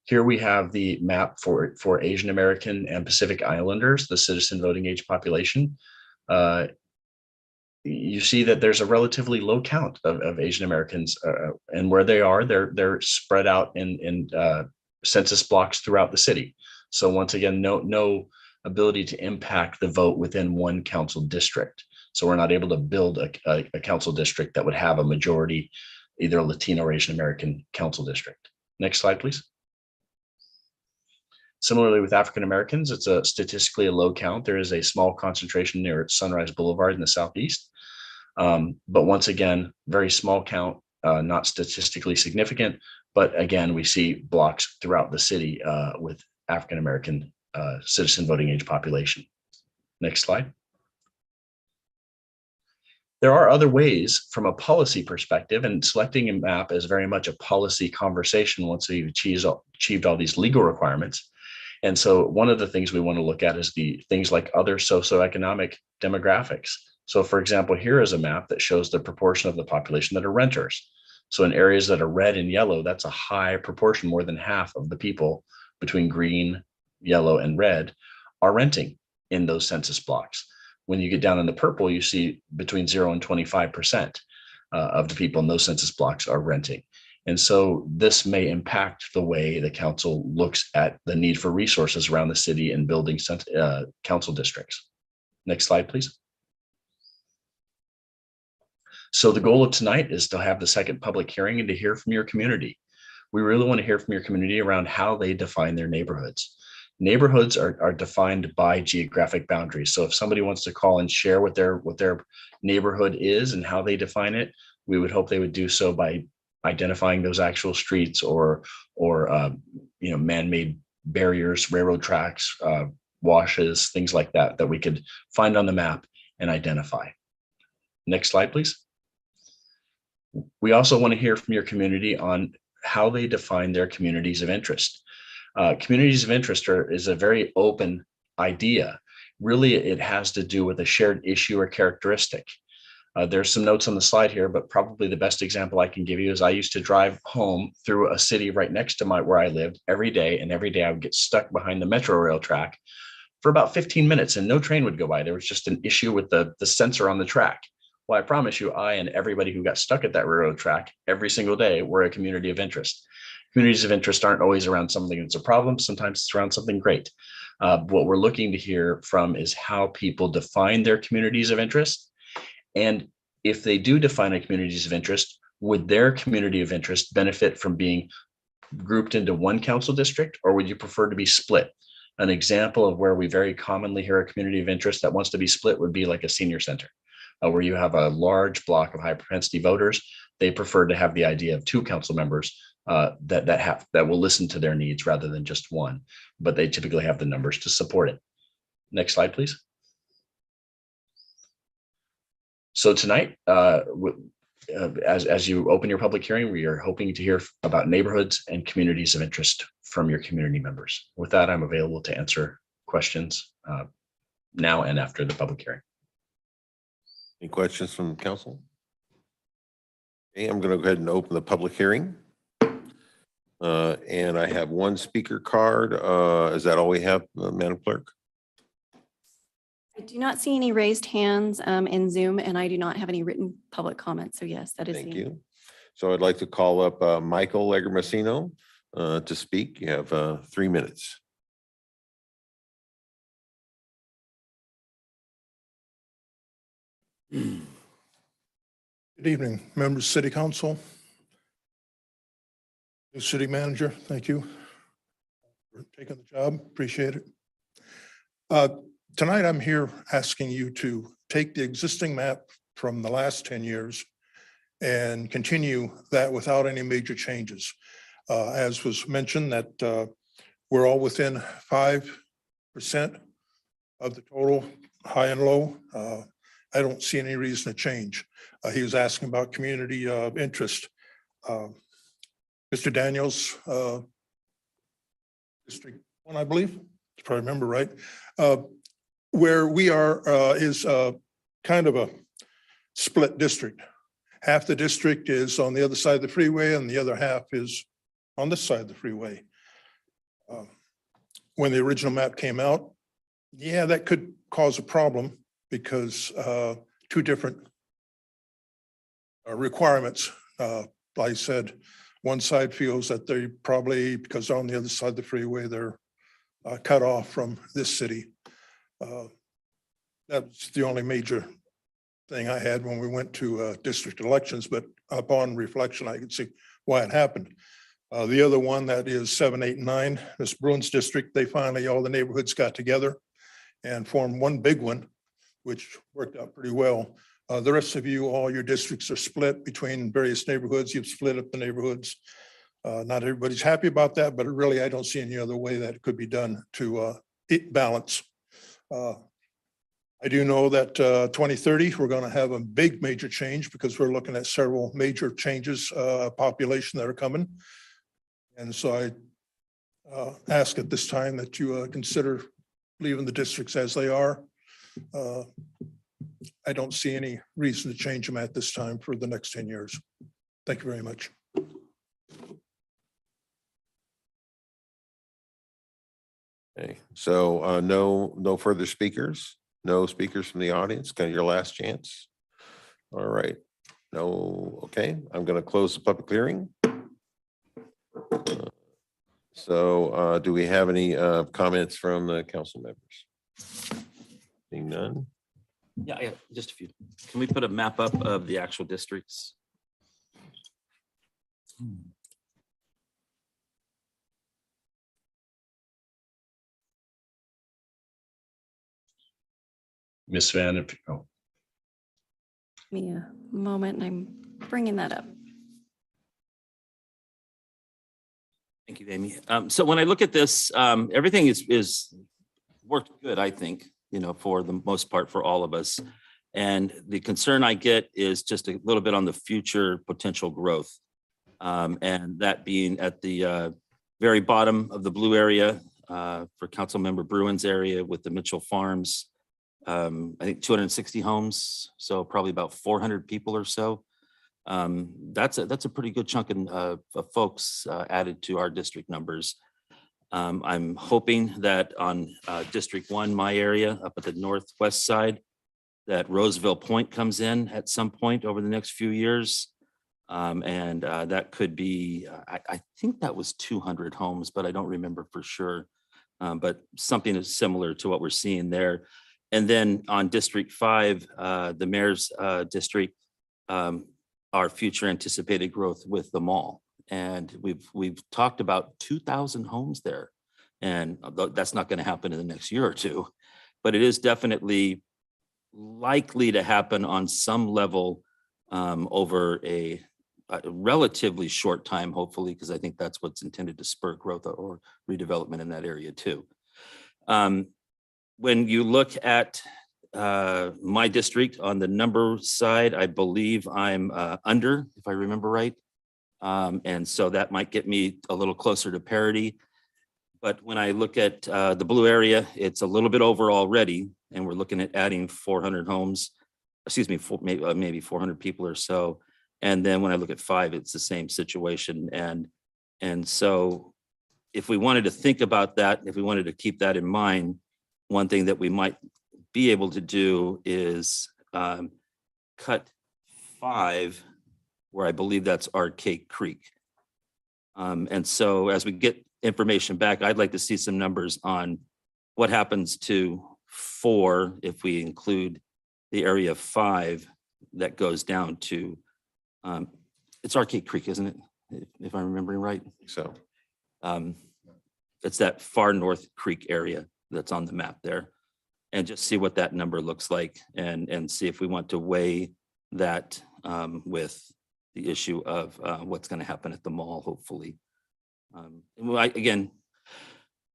Here we have the map for Asian American and Pacific Islanders, the citizen voting age population. You see that there's a relatively low count of Asian Americans, and where they are, they're spread out in census blocks throughout the city. So once again, no ability to impact the vote within one council district. So we're not able to build a council district that would have a majority either a Latino or Asian American council district. Next slide, please. Similarly with African Americans, it's a statistically a low count. There is a small concentration near Sunrise Boulevard in the southeast. But once again, very small count, not statistically significant, but again, we see blocks throughout the city with African American citizen voting age population. Next slide. There are other ways from a policy perspective, and selecting a map is very much a policy conversation once we've achieved all these legal requirements. And so one of the things we want to look at is the things like other socioeconomic demographics. So for example, here is a map that shows the proportion of the population that are renters. So in areas that are red and yellow, that's a high proportion, more than half of the people between green, yellow, and red are renting in those census blocks. When you get down in the purple, you see between 0 and 25% of the people in those census blocks are renting. And so this may impact the way the council looks at the need for resources around the city and building council districts. Next slide, please. So the goal of tonight is to have the second public hearing and to hear from your community. We really want to hear from your community around how they define their neighborhoods. Neighborhoods are defined by geographic boundaries. So if somebody wants to call and share what their neighborhood is and how they define it, we would hope they would do so by identifying those actual streets or man-made barriers, railroad tracks, washes, things like that, that we could find on the map and identify. Next slide, please. We also want to hear from your community on how they define their communities of interest. Communities of interest is a very open idea. Really, it has to do with a shared issue or characteristic. There's some notes on the slide here, but probably the best example I can give you is I used to drive home through a city right next to where I lived every day, and every day I would get stuck behind the metro rail track for about 15 minutes and no train would go by. There was just an issue with the sensor on the track. Well, I promise you, I and everybody who got stuck at that railroad track every single day were a community of interest. Communities of interest aren't always around something that's a problem. Sometimes it's around something great. What we're looking to hear from is how people define their communities of interest. And if they do define a communities of interest, would their community of interest benefit from being grouped into one council district, or would you prefer to be split? An example of where we very commonly hear a community of interest that wants to be split would be like a senior center, where you have a large block of high propensity voters. They prefer to have the idea of 2 council members that will listen to their needs rather than just one, but they typically have the numbers to support it. Next slide, please. So tonight, as you open your public hearing, we are hoping to hear about neighborhoods and communities of interest from your community members. With that, I'm available to answer questions now and after the public hearing. Any questions from council? Okay, I'm going to go ahead and open the public hearing. And I have one speaker card. Is that all we have, Madam Clerk? I do not see any raised hands in Zoom, and I do not have any written public comments. So yes, that is. Thank you. So I'd like to call up Michael Legermasino to speak. You have 3 minutes. Good evening, members of City Council. New City Manager, thank you for taking the job. Appreciate it. Tonight, I'm here asking you to take the existing map from the last 10 years and continue that without any major changes. As was mentioned, that we're all within 5% of the total high and low. I don't see any reason to change. He was asking about community interest. Mr. Daniels, District 1, I believe, if I remember right, where we are is kind of a split district. Half the district is on the other side of the freeway and the other half is on this side of the freeway. When the original map came out, yeah, that could cause a problem because 2 different requirements. Like I said, one side feels that they probably, because they're on the other side of the freeway, they're cut off from this city. That's the only major thing I had when we went to district elections, but upon reflection, I could see why it happened. The other one that is 7, 8, and 9, this Bruins district, they finally, all the neighborhoods got together and formed one big one, which worked out pretty well. The rest of you, all your districts are split between various neighborhoods. You've split up the neighborhoods. Not everybody's happy about that, but really, I don't see any other way that it could be done to balance. I do know that 2030, we're going to have a big major change because we're looking at several major changes, population that are coming. And so I ask at this time that you consider leaving the districts as they are. I don't see any reason to change them at this time for the next 10 years. Thank you very much. Okay, so no further speakers, no speakers from the audience. Kind of your last chance. All right. No, okay, I'm going to close the public hearing. So do we have any comments from the council members? Seeing none. Yeah, just a few. Can we put a map up of the actual districts? Miss Van, if, oh, Give me a moment and I'm bringing that up. Thank you, Amy. So when I look at this, everything is worked good, I think, for the most part for all of us. And the concern I get is just a little bit on the future potential growth. And that being at the very bottom of the blue area for Councilmember Bruin's area with the Mitchell Farms. I think 260 homes, so probably about 400 people or so. That's a pretty good chunk of folks added to our district numbers. I'm hoping that on District 1, my area up at the northwest side, that Roseville Point comes in at some point over the next few years. And that could be, I think that was 200 homes, but I don't remember for sure. But something is similar to what we're seeing there. And then on District 5, the mayor's district, our future anticipated growth with the mall. And we've talked about 2,000 homes there. And that's not going to happen in the next year or two, but it is definitely likely to happen on some level over a relatively short time, hopefully, because I think that's what's intended to spur growth or redevelopment in that area too. When you look at my district on the number side, I believe I'm under, if I remember right. And so that might get me a little closer to parity. But when I look at the blue area, it's a little bit over already, and we're looking at adding 400 homes, excuse me, maybe 400 people or so. And then when I look at 5, it's the same situation. And so if we wanted to think about that, if we wanted to keep that in mind, one thing that we might be able to do is cut 5, where I believe that's Arcade Creek. And so as we get information back, I'd like to see some numbers on what happens to 4 if we include the area of 5 that goes down to, it's Arcade Creek, isn't it? If I'm remembering right. So it's that far North Creek area that's on the map there, and just see what that number looks like and see if we want to weigh that with the issue of what's going to happen at the mall, hopefully. Again,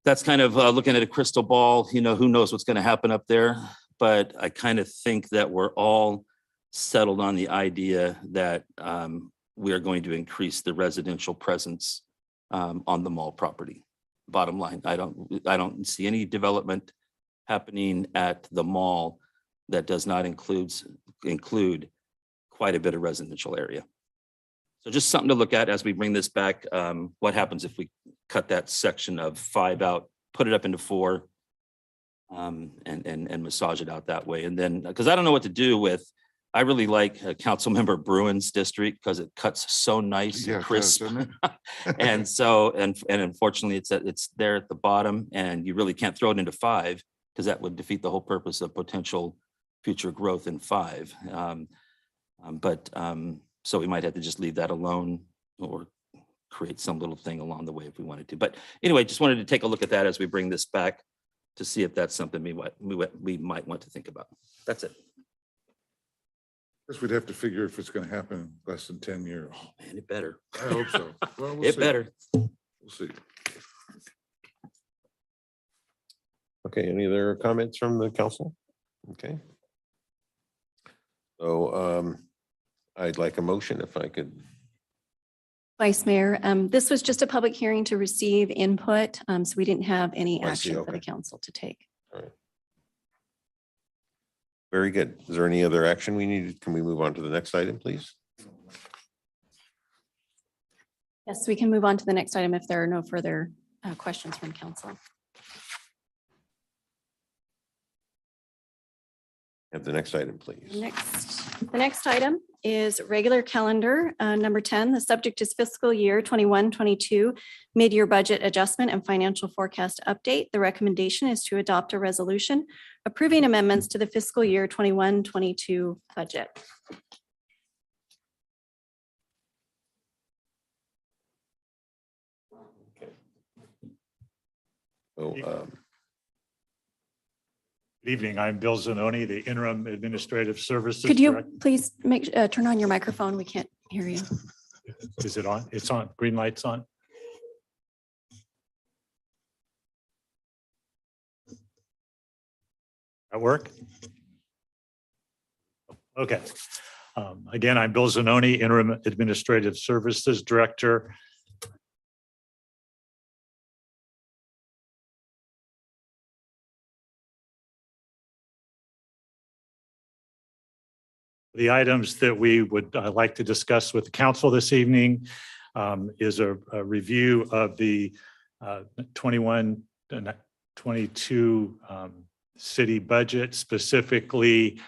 that's kind of looking at a crystal ball, who knows what's going to happen up there. But I kind of think that we're all settled on the idea that we are going to increase the residential presence on the mall property. Bottom line, I don't see any development happening at the mall that does not include quite a bit of residential area. So just something to look at as we bring this back. What happens if we cut that section of 5 out, put it up into 4, and massage it out that way? And then, because I don't know what to do with, I really like Councilmember Bruin's district because it cuts so nice and crisp. And so, and unfortunately, it's there at the bottom, and you really can't throw it into 5 because that would defeat the whole purpose of potential future growth in 5. So we might have to just leave that alone or create some little thing along the way if we wanted to. But anyway, just wanted to take a look at that as we bring this back to see if that's something we might want to think about. That's it. Guess we'd have to figure if it's going to happen in less than 10 years. Oh, man, it better. I hope so. Well, we'll It see. better. We'll see. Okay, any other comments from the council? Okay. So I'd like a motion if I could. Vice Mayor, this was just a public hearing to receive input, so we didn't have any I see, action for the okay. council to take. Very good. Is there any other action we need? Can we move on to the next item, please? Yes, we can move on to the next item if there are no further questions from council. Have the next item, please. The next item is regular calendar, number 10. The subject is fiscal year 21-22 mid-year budget adjustment and financial forecast update. The recommendation is to adopt a resolution approving amendments to the fiscal year 21-22 budget. So, Good evening. I'm Bill Zanoni, the Interim Administrative Services Could you Director. please turn on your microphone? We can't hear you. Is it on? It's on. Green light's on. That work? Okay. Again, I'm Bill Zanoni, Interim Administrative Services Director. The items that we would like to discuss with the council this evening is a review of the 21-22 city budget. Specifically,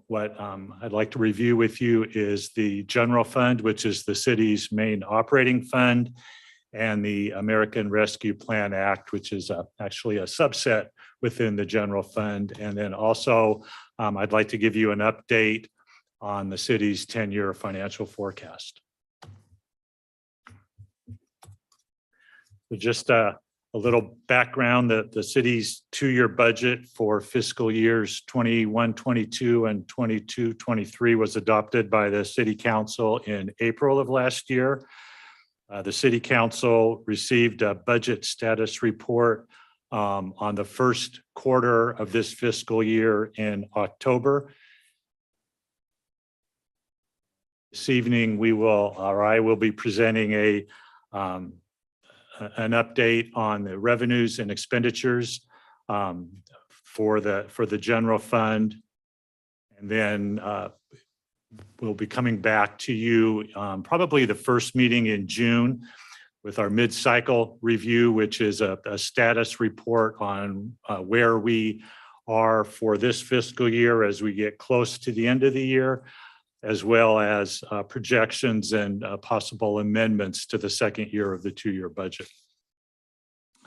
what I'd like to review with you is the general fund, which is the city's main operating fund, and the American Rescue Plan Act, which is actually a subset within the general fund. And then also, I'd like to give you an update on the city's 10-year financial forecast. So just a little background, the city's 2-year budget for fiscal years 21-22 and 22-23 was adopted by the city council in April of last year. The city council received a budget status report on the first quarter of this fiscal year in October. This evening, I will be presenting an update on the revenues and expenditures for the general fund. And then we'll be coming back to you probably the first meeting in June with our mid-cycle review, which is a status report on where we are for this fiscal year as we get close to the end of the year, as well as projections and possible amendments to the second year of the 2-year budget.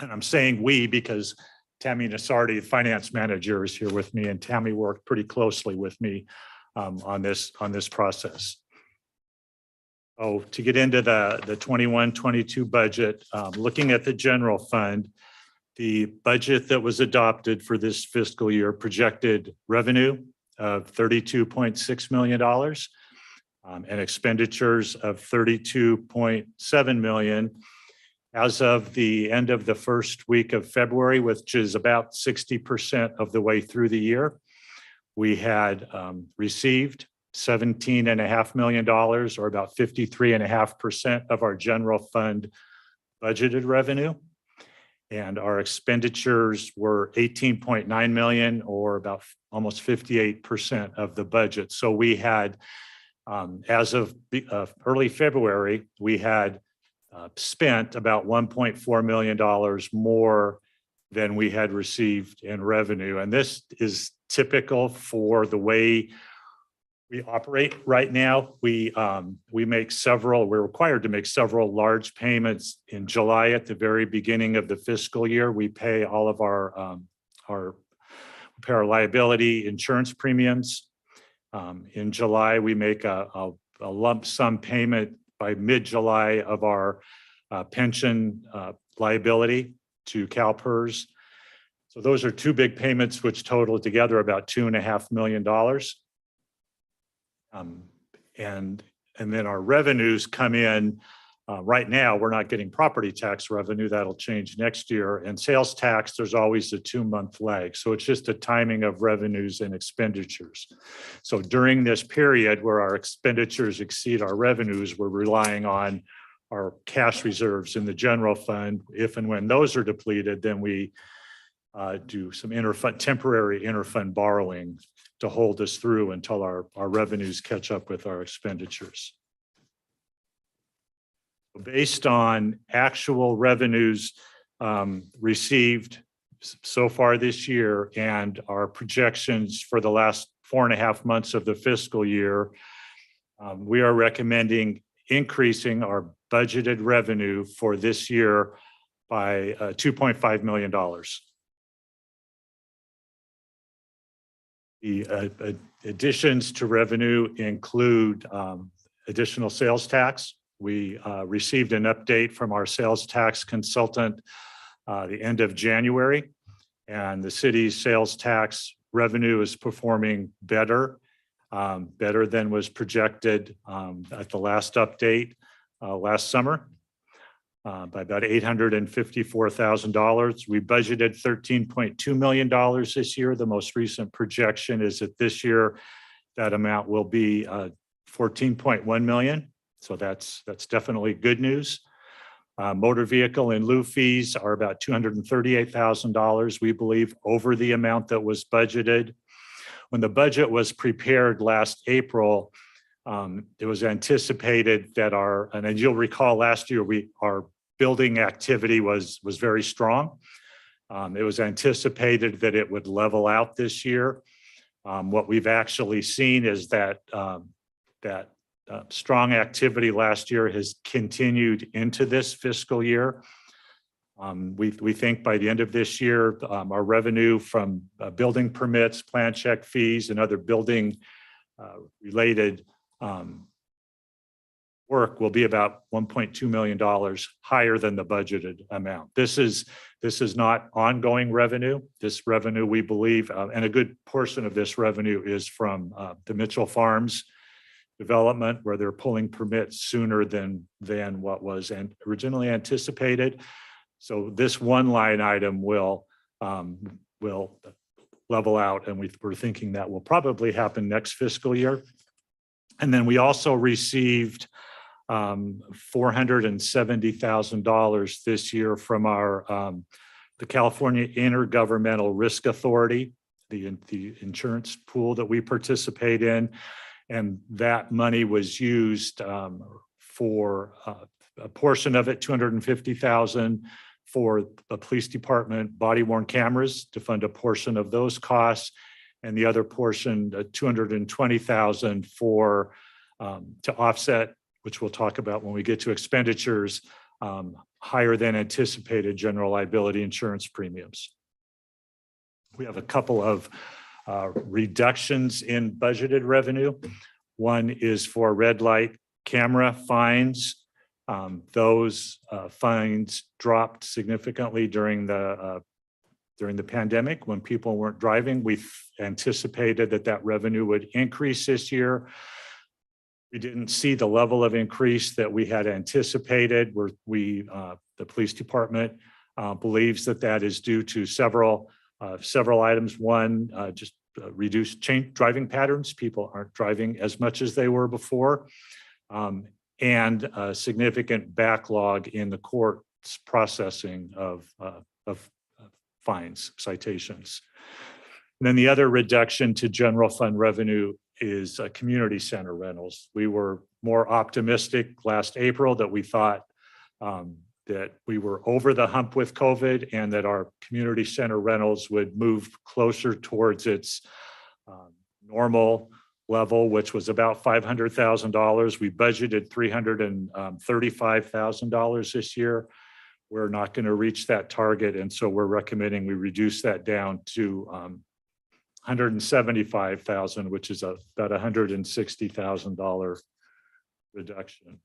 And I'm saying we because Tammy Nassardi, the finance manager, is here with me, and Tammy worked pretty closely with me on this process. Oh, to get into the 21-22 budget, looking at the general fund, the budget that was adopted for this fiscal year projected revenue of $32.6 million and expenditures of $32.7 million. As of the end of the first week of February, which is about 60% of the way through the year, we had received $17.5 million, or about 53.5% of our general fund budgeted revenue. And our expenditures were $18.9 million, or about almost 58% of the budget. So we had, as of early February, we had spent about $1.4 million more than we had received in revenue. And this is typical for the way we operate right now. We're required to make several large payments in July at the very beginning of the fiscal year. We pay all of our prepare liability insurance premiums. In July, we make a lump sum payment by mid-July of our pension liability to CalPERS. So those are two big payments which total together about $2.5 million. And then our revenues come in. Right now, we're not getting property tax revenue. That'll change next year. And sales tax, there's always a 2-month lag. So it's just a timing of revenues and expenditures. So during this period where our expenditures exceed our revenues, we're relying on our cash reserves in the general fund. If and when those are depleted, then we do some temporary interfund borrowing to hold us through until our revenues catch up with our expenditures. Based on actual revenues received so far this year and our projections for the last 4.5 months of the fiscal year, we are recommending increasing our budgeted revenue for this year by $2.5 million. The additions to revenue include additional sales tax. We received an update from our sales tax consultant the end of January, and the city's sales tax revenue is performing better than was projected at the last update last summer by about $854,000. We budgeted $13.2 million this year. The most recent projection is that this year that amount will be $14.1 million. So that's definitely good news. Motor vehicle and lieu fees are about $238,000, we believe, over the amount that was budgeted. When the budget was prepared last April, it was anticipated that and you'll recall last year, our building activity was very strong. It was anticipated that it would level out this year. What we've actually seen is that strong activity last year has continued into this fiscal year. We think by the end of this year, our revenue from building permits, plan check fees, and other building related work will be about $1.2 million higher than the budgeted amount. This is not ongoing revenue. This revenue, we believe, and a good portion of this revenue is from the Mitchell Farms development, where they're pulling permits sooner than what was originally anticipated. So this one line item will level out, and we're thinking that will probably happen next fiscal year. And then we also received $470,000 this year from the California Intergovernmental Risk Authority, the insurance pool that we participate in. And that money was used for a portion of it, $250,000 for the police department body-worn cameras to fund a portion of those costs, and the other portion, $220,000 for to offset, which we'll talk about when we get to expenditures, higher than anticipated general liability insurance premiums. We have a couple of reductions in budgeted revenue. One is for red light camera fines. Those fines dropped significantly during the pandemic when people weren't driving. We anticipated that revenue would increase this year. We didn't see the level of increase that we had anticipated. The police department believes that is due to several items. One, just reduced driving patterns. People aren't driving as much as they were before, and a significant backlog in the court's processing of fines, citations. And then the other reduction to general fund revenue is community center rentals. We were more optimistic last April that we thought that we were over the hump with COVID and that our community center rentals would move closer towards its normal level, which was about $500,000. We budgeted $335,000 this year. We're not going to reach that target, and so we're recommending we reduce that down to $175,000, which is about $160,000 reduction.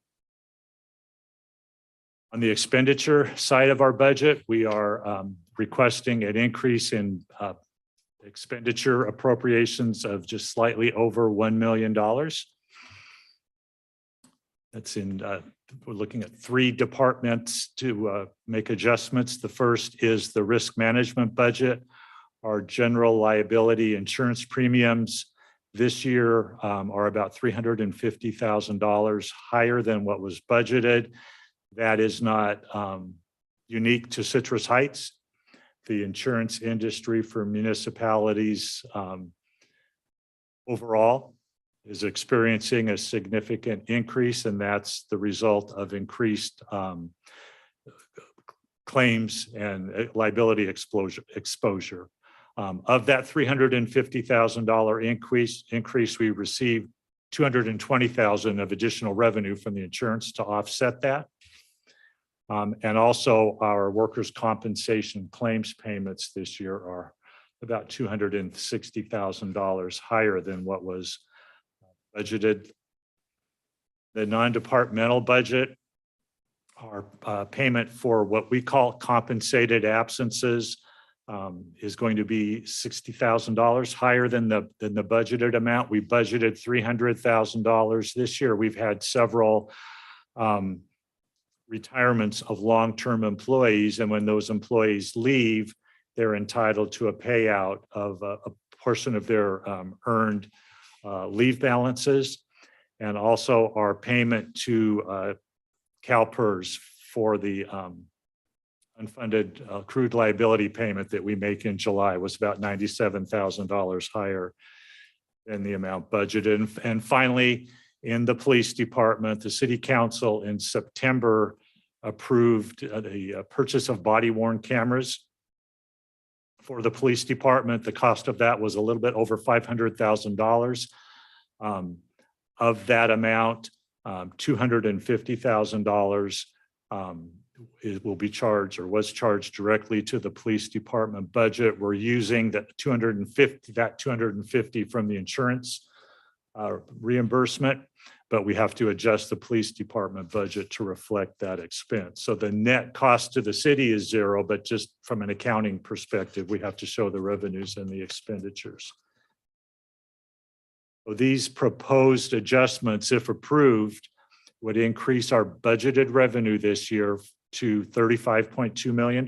On the expenditure side of our budget, we are requesting an increase in expenditure appropriations of just slightly over $1 million. That's in, we're looking at 3 departments to make adjustments. The first is the risk management budget. Our general liability insurance premiums this year are about $350,000 higher than what was budgeted. That is not unique to Citrus Heights. The insurance industry for municipalities overall is experiencing a significant increase, and that's the result of increased claims and liability exposure. Of that $350,000 increase, we received $220,000 of additional revenue from the insurance to offset that. And also our workers' compensation claims payments this year are about $260,000 higher than what was budgeted. The non-departmental budget, our payment for what we call compensated absences is going to be $60,000 higher than the budgeted amount. We budgeted $300,000 this year. We've had several retirements of long-term employees, and when those employees leave, they're entitled to a payout of a portion of their earned leave balances, and also our payment to CalPERS for the unfunded accrued liability payment that we make in July was about $97,000 higher than the amount budgeted. And finally, in the police department, the city council in September approved the purchase of body-worn cameras for the police department. The cost of that was a little bit over $500,000. Of that amount, $250,000 it will be charged or was charged directly to the police department budget. We're using that $250 from the insurance reimbursement, but we have to adjust the police department budget to reflect that expense. So the net cost to the city is zero, but just from an accounting perspective, we have to show the revenues and the expenditures. So these proposed adjustments, if approved, would increase our budgeted revenue this year to $35.2 million.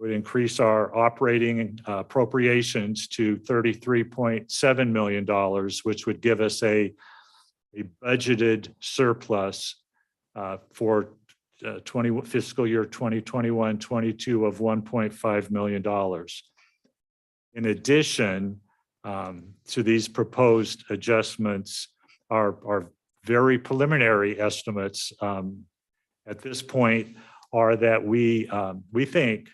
Would increase our operating appropriations to $33.7 million, which would give us a budgeted surplus for fiscal year 2021-22 of $1.5 million. In addition to these proposed adjustments, our very preliminary estimates at this point are that we think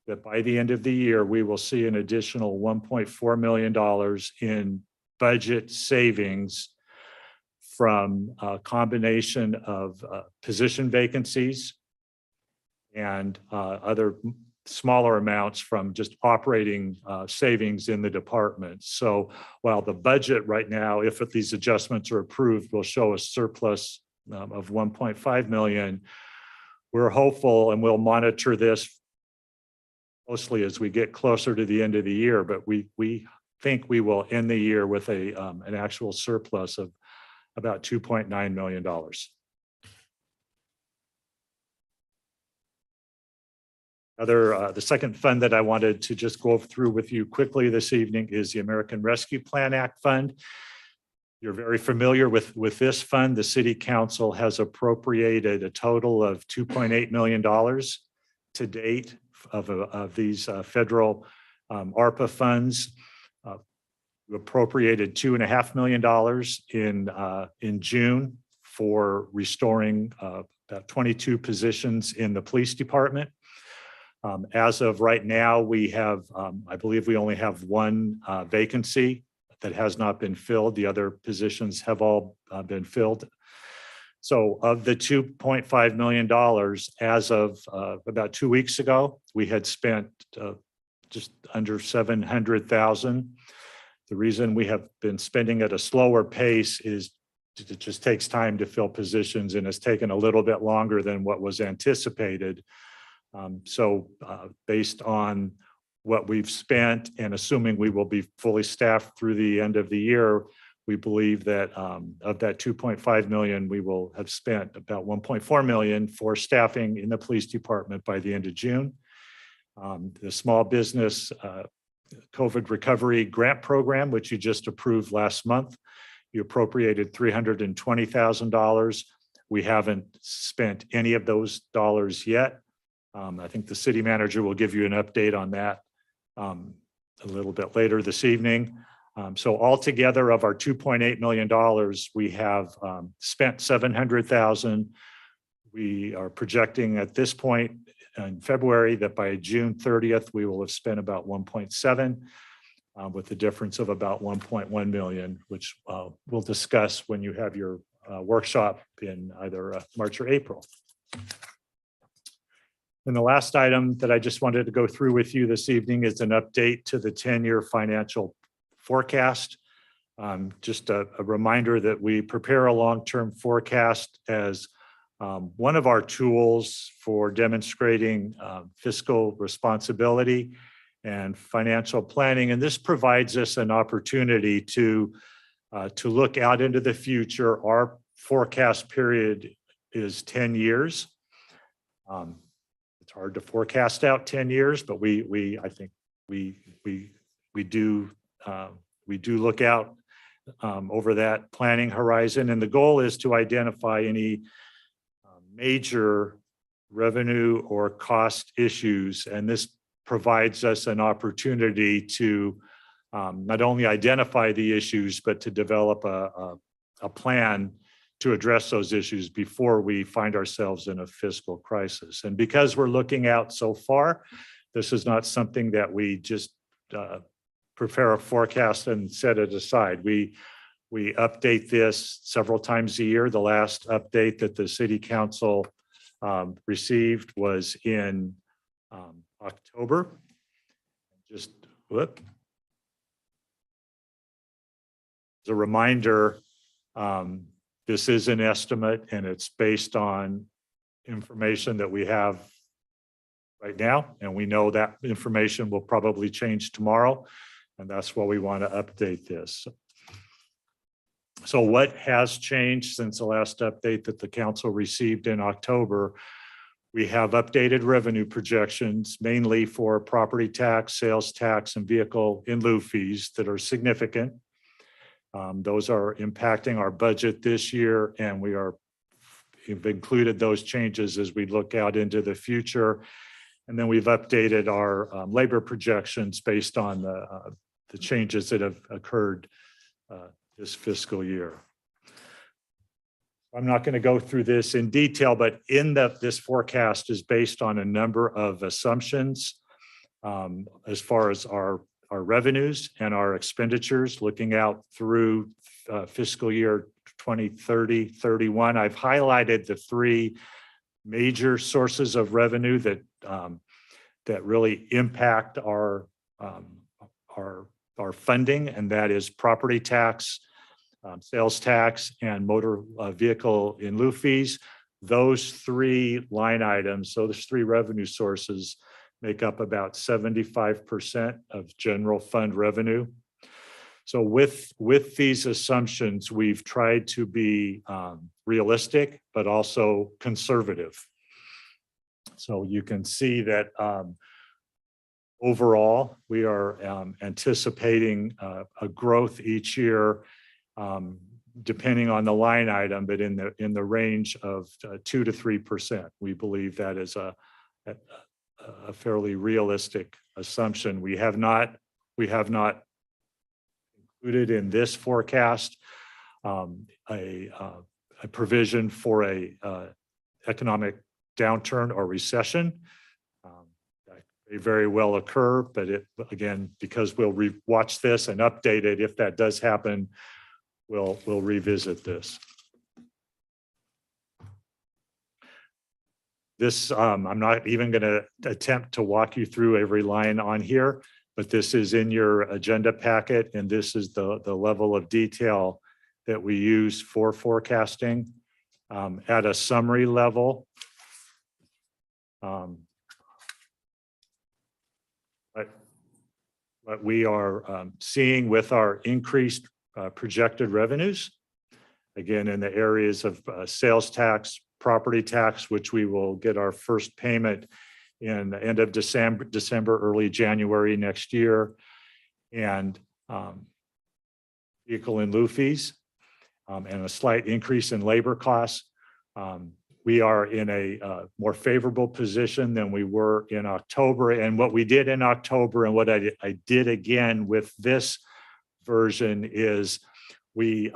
that by the end of the year, we will see an additional $1.4 million in budget savings from a combination of position vacancies and other smaller amounts from just operating savings in the department. So while the budget right now, if these adjustments are approved, will show a surplus of $1.5 million, we're hopeful, and we'll monitor this closely as we get closer to the end of the year, but we think we will end the year with an actual surplus of about $2.9 million. The second fund that I wanted to just go through with you quickly this evening is the American Rescue Plan Act Fund. You're very familiar with this fund. The City Council has appropriated a total of $2.8 million to date of these federal ARPA funds. We appropriated $2.5 million in June for restoring about 22 positions in the police department. As of right now, we have, I believe we only have one vacancy that has not been filled. The other positions have all been filled. So of the $2.5 million, as of about 2 weeks ago, we had spent just under 700,000. The reason we have been spending at a slower pace is it just takes time to fill positions, and it's taken a little bit longer than what was anticipated. So based on what we've spent and assuming we will be fully staffed through the end of the year, we believe that of that 2.5 million, we will have spent about 1.4 million for staffing in the police department by the end of June. The small business COVID recovery grant program, which you just approved last month, you appropriated $320,000. We haven't spent any of those dollars yet. I think the city manager will give you an update on that a little bit later this evening. So altogether of our $2.8 million, we have spent $700,000. We are projecting at this point in February that by June 30th, we will have spent about 1.7 with the difference of about 1.1 million, which we'll discuss when you have your workshop in either March or April. And the last item that I just wanted to go through with you this evening is an update to the 10-year financial forecast. Just a reminder that we prepare a long-term forecast as one of our tools for demonstrating fiscal responsibility and financial planning. And this provides us an opportunity to look out into the future. Our forecast period is 10 years. It's hard to forecast out 10 years, but I think we do look out over that planning horizon. And the goal is to identify any major revenue or cost issues. And this provides us an opportunity to not only identify the issues, but to develop a plan to address those issues before we find ourselves in a fiscal crisis. And because we're looking out so far, this is not something that we just prepare a forecast and set it aside. We update this several times a year. The last update that the city council received was in October. Just whoop. As a reminder, this is an estimate and it's based on information that we have right now. And we know that information will probably change tomorrow. And that's why we want to update this. So what has changed since the last update that the council received in October? We have updated revenue projections, mainly for property tax, sales tax, and vehicle in lieu fees that are significant. Those are impacting our budget this year, and we've included those changes as we look out into the future. And then we've updated our labor projections based on the changes that have occurred this fiscal year. I'm not going to go through this in detail, but this forecast is based on a number of assumptions as far as our revenues and our expenditures looking out through fiscal year 2030, 31. I've highlighted the three major sources of revenue that really impact our funding, and that is property tax, sales tax, and motor vehicle in lieu fees. Those three line items, so those three revenue sources, make up about 75% of general fund revenue. So with these assumptions, we've tried to be realistic, but also conservative. So you can see that overall, we are anticipating a growth each year, depending on the line item, but in the range of 2 to 3%. We believe that is a fairly realistic assumption. We have not included in this forecast a provision for a economic downturn or recession. That may very well occur, but again, because we'll watch this and update it, if that does happen, we'll revisit this. This, I'm not even going to attempt to walk you through every line on here, but this is in your agenda packet, and this is the level of detail that we use for forecasting. At a summary level, what we are seeing with our increased projected revenues, again, in the areas of sales tax, property tax, which we will get our first payment in the end of December, early January next year, and vehicle in lieu fees, and a slight increase in labor costs. We are in a more favorable position than we were in October. And what we did in October and what I did again with this version is we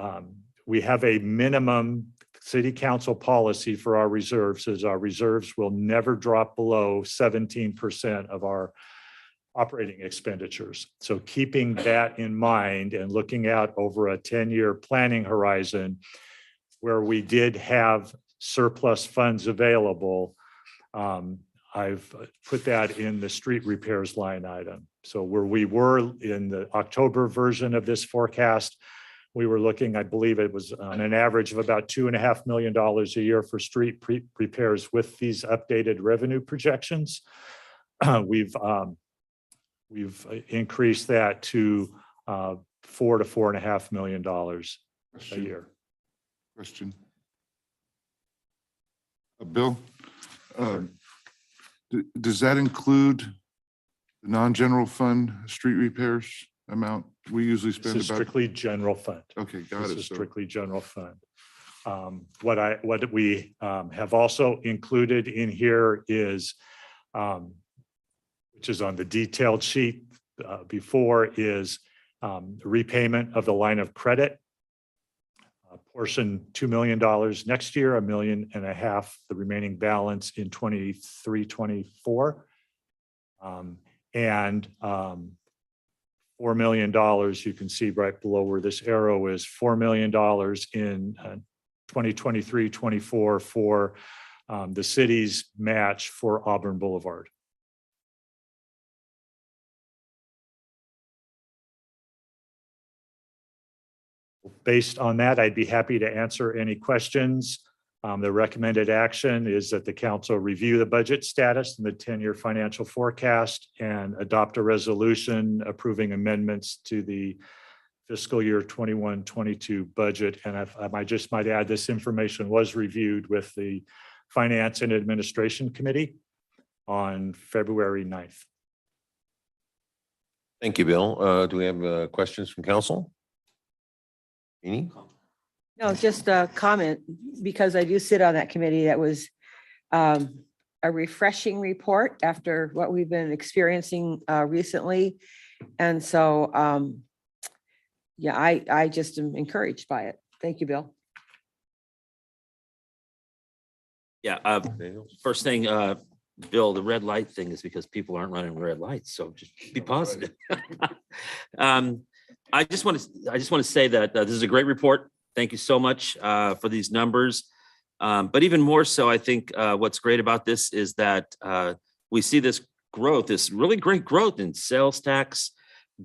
have a minimum city council policy for our reserves, as our reserves will never drop below 17% of our operating expenditures. So keeping that in mind and looking out over a 10-year planning horizon where we did have surplus funds available, I've put that in the street repairs line item. So where we were in the October version of this forecast, we were looking, I believe it was on an average of about $2.5 million a year for street repairs. With these updated revenue projections, we've increased that to $4 to $4.5 million a year. Question. Bill, does that include the non-general fund street repairs amount we usually spend? This is strictly general fund. Okay, got it. This is strictly general fund. What we have also included in here is, which is on the detailed sheet before, is repayment of the line of credit. Portion $2 million next year, $1.5 million, the remaining balance in 23-24. And $4 million, you can see right below where this arrow is, $4 million in 2023-24 for the city's match for Auburn Boulevard. Based on that, I'd be happy to answer any questions. The recommended action is that the council review the budget status and the 10-year financial forecast and adopt a resolution approving amendments to the fiscal year 21-22 budget. And I just might add, this information was reviewed with the Finance and Administration Committee on February 9th. Thank you, Bill. Do we have questions from council? Any? No, just a comment, because I do sit on that committee. That was a refreshing report after what we've been experiencing recently. And so, yeah, I just am encouraged by it. Thank you, Bill. Yeah, first thing, Bill, the red light thing is because people aren't running red lights, so just be positive. I just want to say that this is a great report. Thank you so much for these numbers. But even more so, I think what's great about this is that we see this growth, this really great growth in sales tax,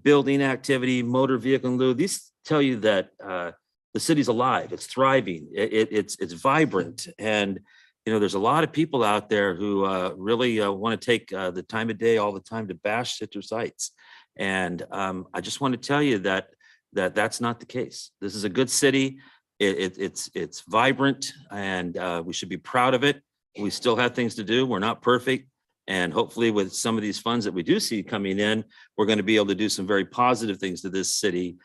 building activity, motor vehicle in lieu. These tell you that the city's alive, it's thriving, it's vibrant. And, you know, there's a lot of people out there who really want to take the time of day all the time to bash Citrus Heights. And I just want to tell you that that's not the case. This is a good city. It's vibrant, and we should be proud of it. We still have things to do. We're not perfect. And hopefully with some of these funds that we do see coming in, we're going to be able to do some very positive things to this city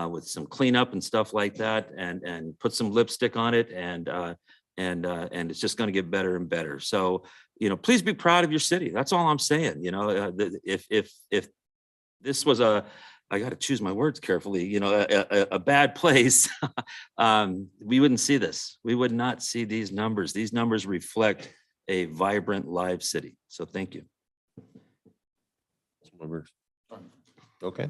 with some cleanup and stuff like that, and put some lipstick on it. And it's just going to get better and better. So, you know, please be proud of your city. That's all I'm saying. You know, if this was I got to choose my words carefully, you know, a bad place, we wouldn't see this. We would not see these numbers. These numbers reflect a vibrant, live city. So thank you. Okay.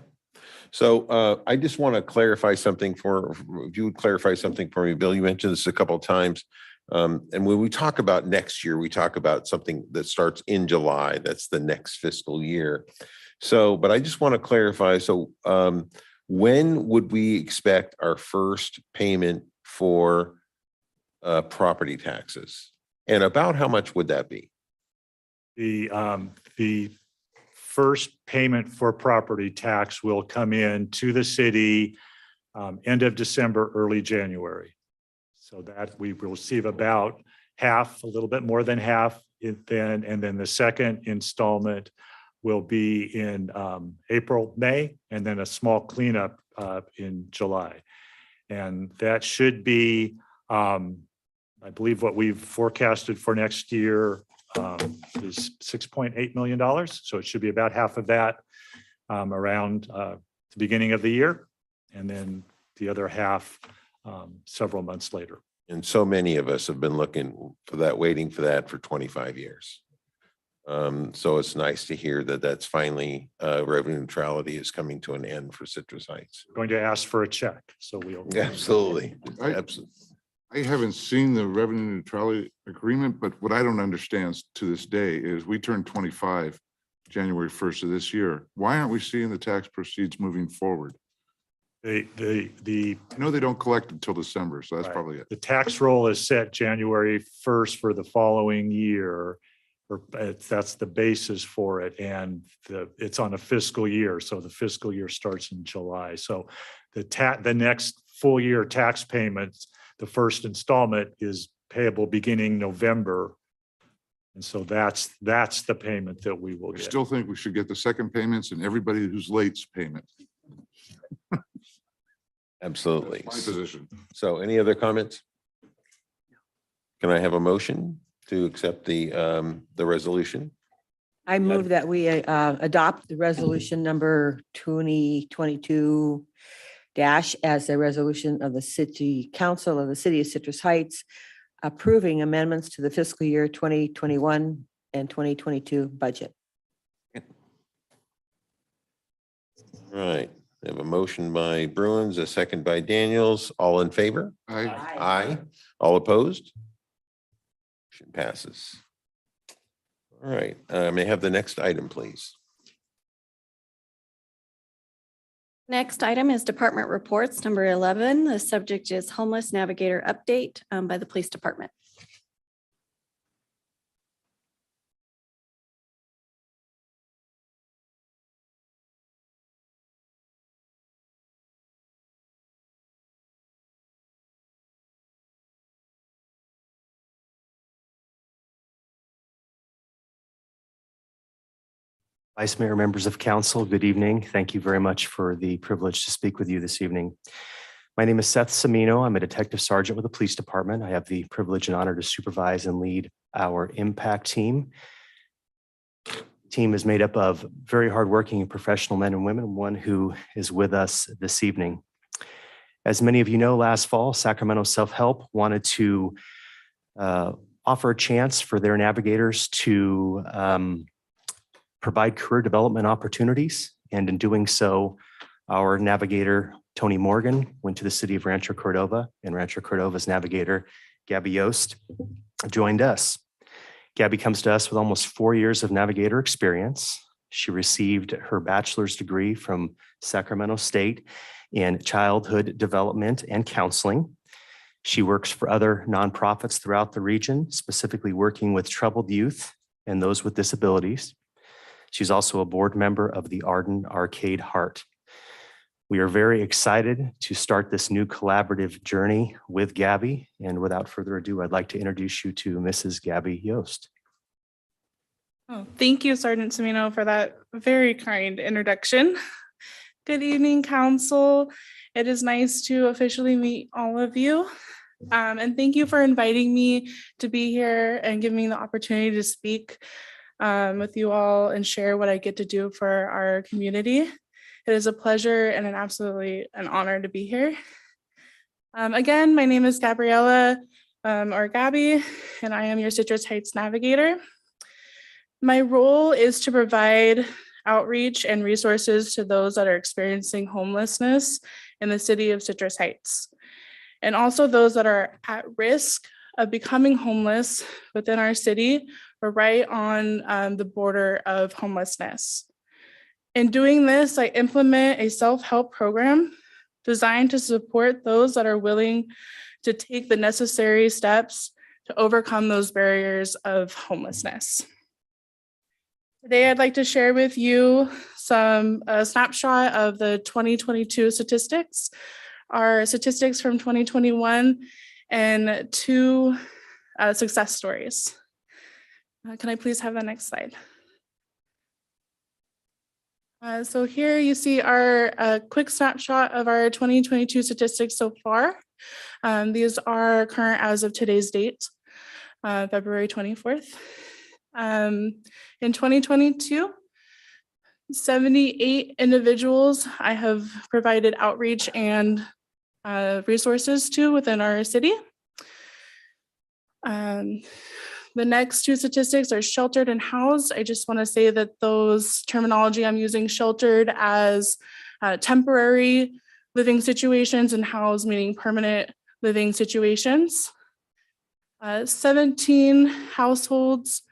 So I just want to clarify something if you would clarify something for me, Bill. You mentioned this a couple of times. And when we talk about next year, we talk about something that starts in July. That's the next fiscal year. So, but I just want to clarify. So when would we expect our first payment for property taxes? And about how much would that be? The first payment for property tax will come in to the city end of December, early January. So that we will receive about half, a little bit more than half then, and then the second installment will be in April, May, and then a small cleanup in July. And that should be, I believe what we've forecasted for next year is $6.8 million. So it should be about half of that around the beginning of the year. And then the other half several months later. And so many of us have been looking for that, waiting for that for 25 years. So it's nice to hear that that's finally revenue neutrality is coming to an end for Citrus Heights. Going to ask for a check. So we'll. Absolutely. Absolutely. I haven't seen the revenue neutrality agreement, but what I don't understand to this day is we turned 25 January 1st of this year. Why aren't we seeing the tax proceeds moving forward? I know they don't collect until December, so that's Right. probably it. The tax roll is set January 1st for the following year. That's the basis for it. And it's on a fiscal year. So the fiscal year starts in July. So the next full year tax payments, the first installment is payable beginning November. And so that's the payment that we will I get. still think we should get the second payments and everybody who's late's payment. Absolutely. That's my position. So any other comments? Can I have a motion to accept the resolution? I move that we adopt the resolution number 2022 dash as a resolution of the City Council of the City of Citrus Heights approving amendments to the fiscal year 2021 and 2022 budget. Right. We have a motion by Bruins, a second by Daniels. All in favor? Aye. All opposed? Motion passes. All right. May I have the next item, please? Next item is department reports, number 11. The subject is homeless navigator update by the police department. Vice Mayor, members of council, good evening. Thank you very much for the privilege to speak with you this evening. My name is Seth Semino. I'm a detective sergeant with the police department. I have the privilege and honor to supervise and lead our impact team. The team is made up of very hardworking and professional men and women, one who is with us this evening. As many of you know, last fall, Sacramento Self-Help wanted to offer a chance for their navigators to provide career development opportunities. And in doing so, our navigator, Tony Morgan, went to the city of Rancho Cordova, and Rancho Cordova's navigator, Gabby Yost, joined us. Gabby comes to us with almost 4 years of navigator experience. She received her bachelor's degree from Sacramento State in childhood development and counseling. She works for other nonprofits throughout the region, specifically working with troubled youth and those with disabilities. She's also a board member of the Arden Arcade Heart. We are very excited to start this new collaborative journey with Gabby. And without further ado, I'd like to introduce you to Mrs. Gabby Yost. Oh, thank you, Sergeant Semino, for that very kind introduction. Good evening, council. It is nice to officially meet all of you. And thank you for inviting me to be here and giving me the opportunity to speak with you all and share what I get to do for our community. It is a pleasure and absolutely an honor to be here. Again, my name is Gabriella or Gabby, and I am your Citrus Heights navigator. My role is to provide outreach and resources to those that are experiencing homelessness in the city of Citrus Heights, and also those that are at risk of becoming homeless within our city. We're right on the border of homelessness. In doing this, I implement a self-help program designed to support those that are willing to take the necessary steps to overcome those barriers of homelessness. Today, I'd like to share with you a snapshot of the 2022 statistics, our statistics from 2021, and 2 success stories. Can I please have the next slide? So here you see our quick snapshot of our 2022 statistics so far. These are current as of today's date, February 24th. In 2022, 78 individuals I have provided outreach and resources to within our city. The next 2 statistics are sheltered and housed. I just want to say that those terminology I'm using, sheltered as temporary living situations and housed meaning permanent living situations. 17 households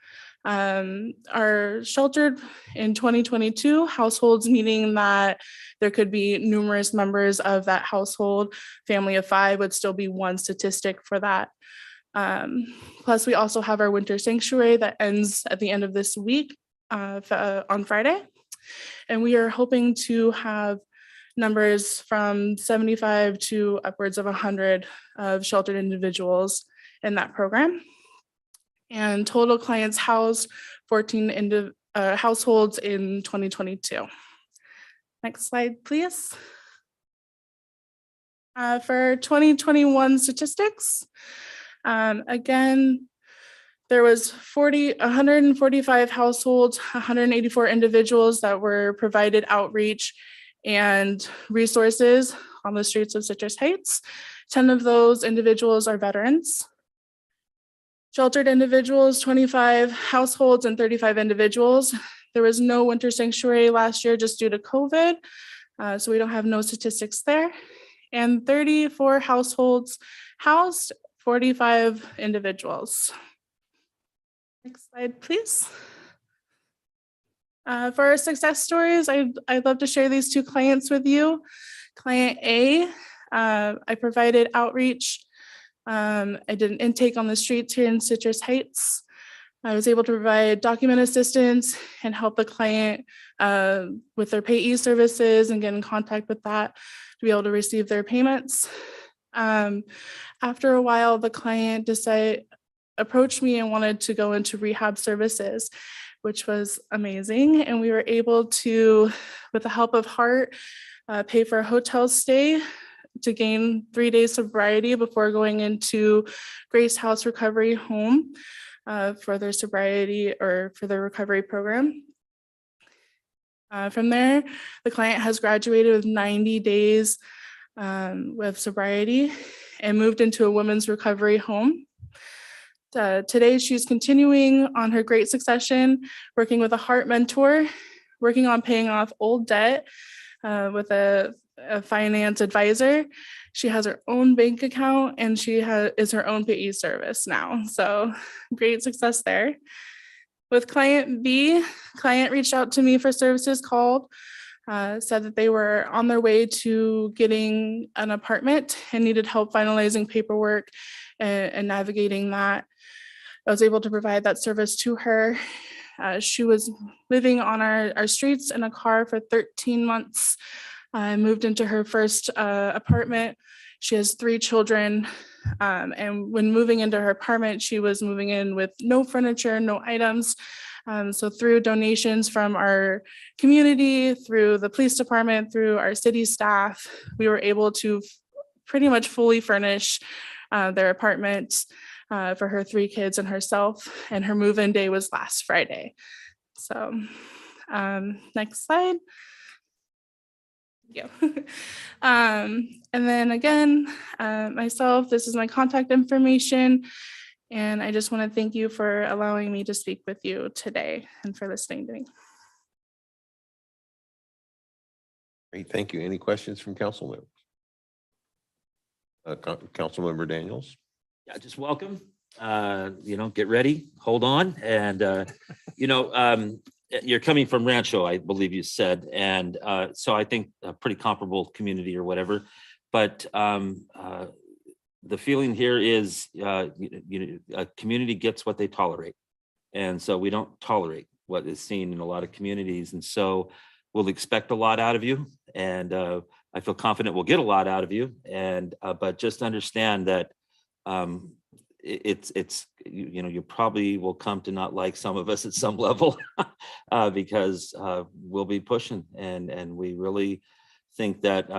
are sheltered in 2022, households meaning that there could be numerous members of that household. Family of 5 would still be one statistic for that. Plus, we also have our winter sanctuary that ends at the end of this week on Friday. And we are hoping to have numbers from 75 to upwards of 100 of sheltered individuals in that program. And total clients housed 14 households in 2022. Next slide, please. For 2021 statistics, again, there was 145 households, 184 individuals that were provided outreach and resources on the streets of Citrus Heights. 10 of those individuals are veterans. Sheltered individuals, 25 households and 35 individuals. There was no winter sanctuary last year just due to COVID, so we don't have no statistics there. And 34 households housed, 45 individuals. Next slide, please. For our success stories, I'd love to share these 2 clients with you. Client A, I provided outreach. I did an intake on the streets here in Citrus Heights. I was able to provide document assistance and help the client with their payee services and get in contact with that to be able to receive their payments. After a while, the client approached me and wanted to go into rehab services, which was amazing. And we were able to, with the help of Heart, pay for a hotel stay to gain 3 days sobriety before going into Grace House Recovery Home for their sobriety or for their recovery program. From there, the client has graduated with 90 days with sobriety and moved into a women's recovery home. Today, she's continuing on her great succession, working with a Heart mentor, working on paying off old debt with a finance advisor. She has her own bank account and she is her own payee service now. So great success there. With client B, client reached out to me for services called, said that they were on their way to getting an apartment and needed help finalizing paperwork and navigating that. I was able to provide that service to her. She was living on our streets in a car for 13 months. I moved into her first apartment. She has 3 children. And when moving into her apartment, she was moving in with no furniture, no items. So through donations from our community, through the police department, through our city staff, we were able to pretty much fully furnish their apartment for her 3 kids and herself. And her move-in day was last Friday. So next slide. Yeah. And then again, myself, this is my contact information. And I just want to thank you for allowing me to speak with you today and for listening to me. Great, thank you. Any questions from council members? Councilmember Daniels? Yeah, just welcome. get ready, hold on. And, you're coming from Rancho, I believe you said. And so I think a pretty comparable community or whatever. But the feeling here is, a community gets what they tolerate. And so we don't tolerate what is seen in a lot of communities. And so we'll expect a lot out of you. And I feel confident we'll get a lot out of you. And but just understand that you probably will come to not like some of us at some level because we'll be pushing, and we really think that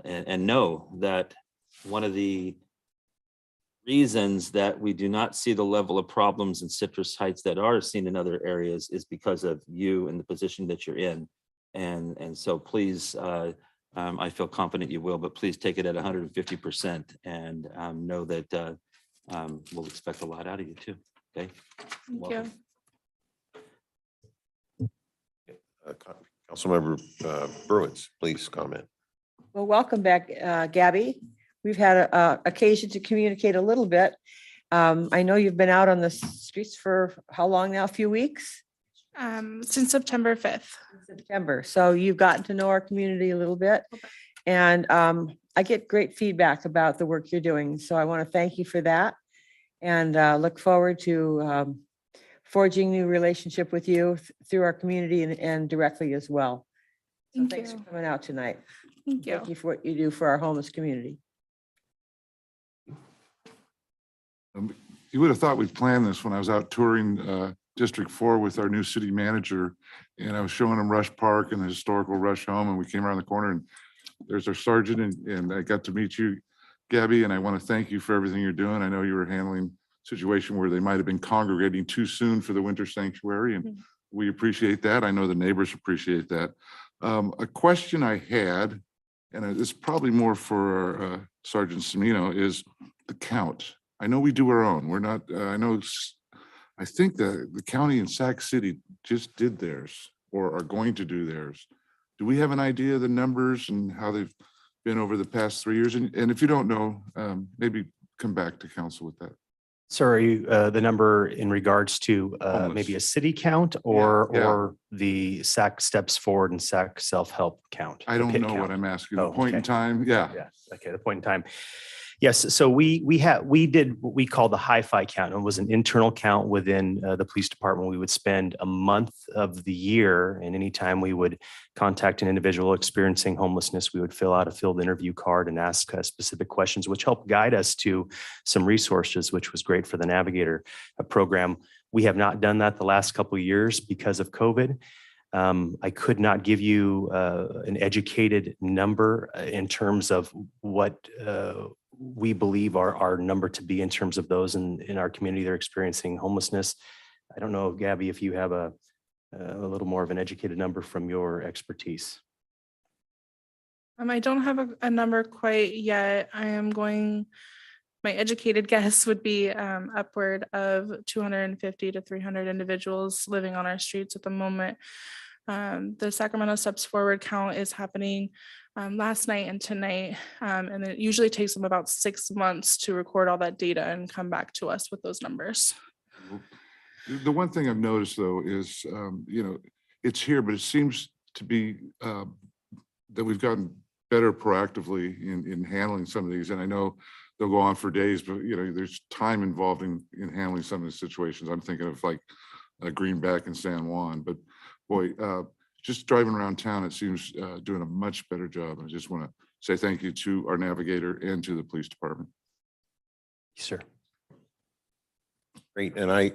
and know that one of the reasons that we do not see the level of problems in Citrus Heights that are seen in other areas is because of you and the position that you're in. And so please, I feel confident you will, but please take it at 150% and know that we'll expect a lot out of you too. Okay. Thank you. Councilmember Bruins, please comment. Well, welcome back, Gabby. We've had a occasion to communicate a little bit. I know you've been out on the streets for how long now? A few weeks? Since September 5th. September. So you've gotten to know our community a little bit. And I get great feedback about the work you're doing. So I want to thank you for that. And look forward to forging new relationship with you through our community and directly as well. So Thank thanks you. for coming out tonight. Thank you. Thank you for what you do for our homeless community. You would have thought we'd planned this when I was out touring District 4 with our new city manager. And I was showing him Rush Park and the historical Rush Home, and we came around the corner and there's our sergeant, and I got to meet you, Gabby, and I want to thank you for everything you're doing. I know you were handling a situation where they might have been congregating too soon for the winter sanctuary, and we appreciate that. I know the neighbors appreciate that. A question I had, and it's probably more for Sergeant Semino, is the count. I know we do our own. We're not, I think the county in Sac City just did theirs or are going to do theirs. Do we have an idea of the numbers and how they've been over the past 3 years? And if you don't know, maybe come back to council with that. Sir, are you the number in regards to maybe a city count or the SAC Steps Forward and SAC Self-Help count? I don't know what I'm asking. The point in time. Yeah. Okay. The point in time. Yes. So we did what we call the hi-fi count. It was an internal count within the police department. We would spend a month of the year, and anytime we would contact an individual experiencing homelessness, we would fill out a field interview card and ask specific questions, which helped guide us to some resources, which was great for the Navigator program. We have not done that the last couple of years because of COVID. I could not give you an educated number in terms of what we believe our number to be in terms of those in our community that are experiencing homelessness. I don't know, Gabby, if you have a little more of an educated number from your expertise. I don't have a number quite yet. My educated guess would be upward of 250 to 300 individuals living on our streets at the moment. The Sacramento Steps Forward count is happening last night and tonight. And it usually takes them about 6 months to record all that data and come back to us with those numbers. The one thing I've noticed though is, it's here, but it seems to be that we've gotten better proactively in handling some of these. And I know they'll go on for days, but there's time involved in handling some of the situations. I'm thinking of like Greenback and San Juan, but boy, just driving around town, it seems doing a much better job. I just want to say thank you to our Navigator and to the police department. Yes, sir. Great. And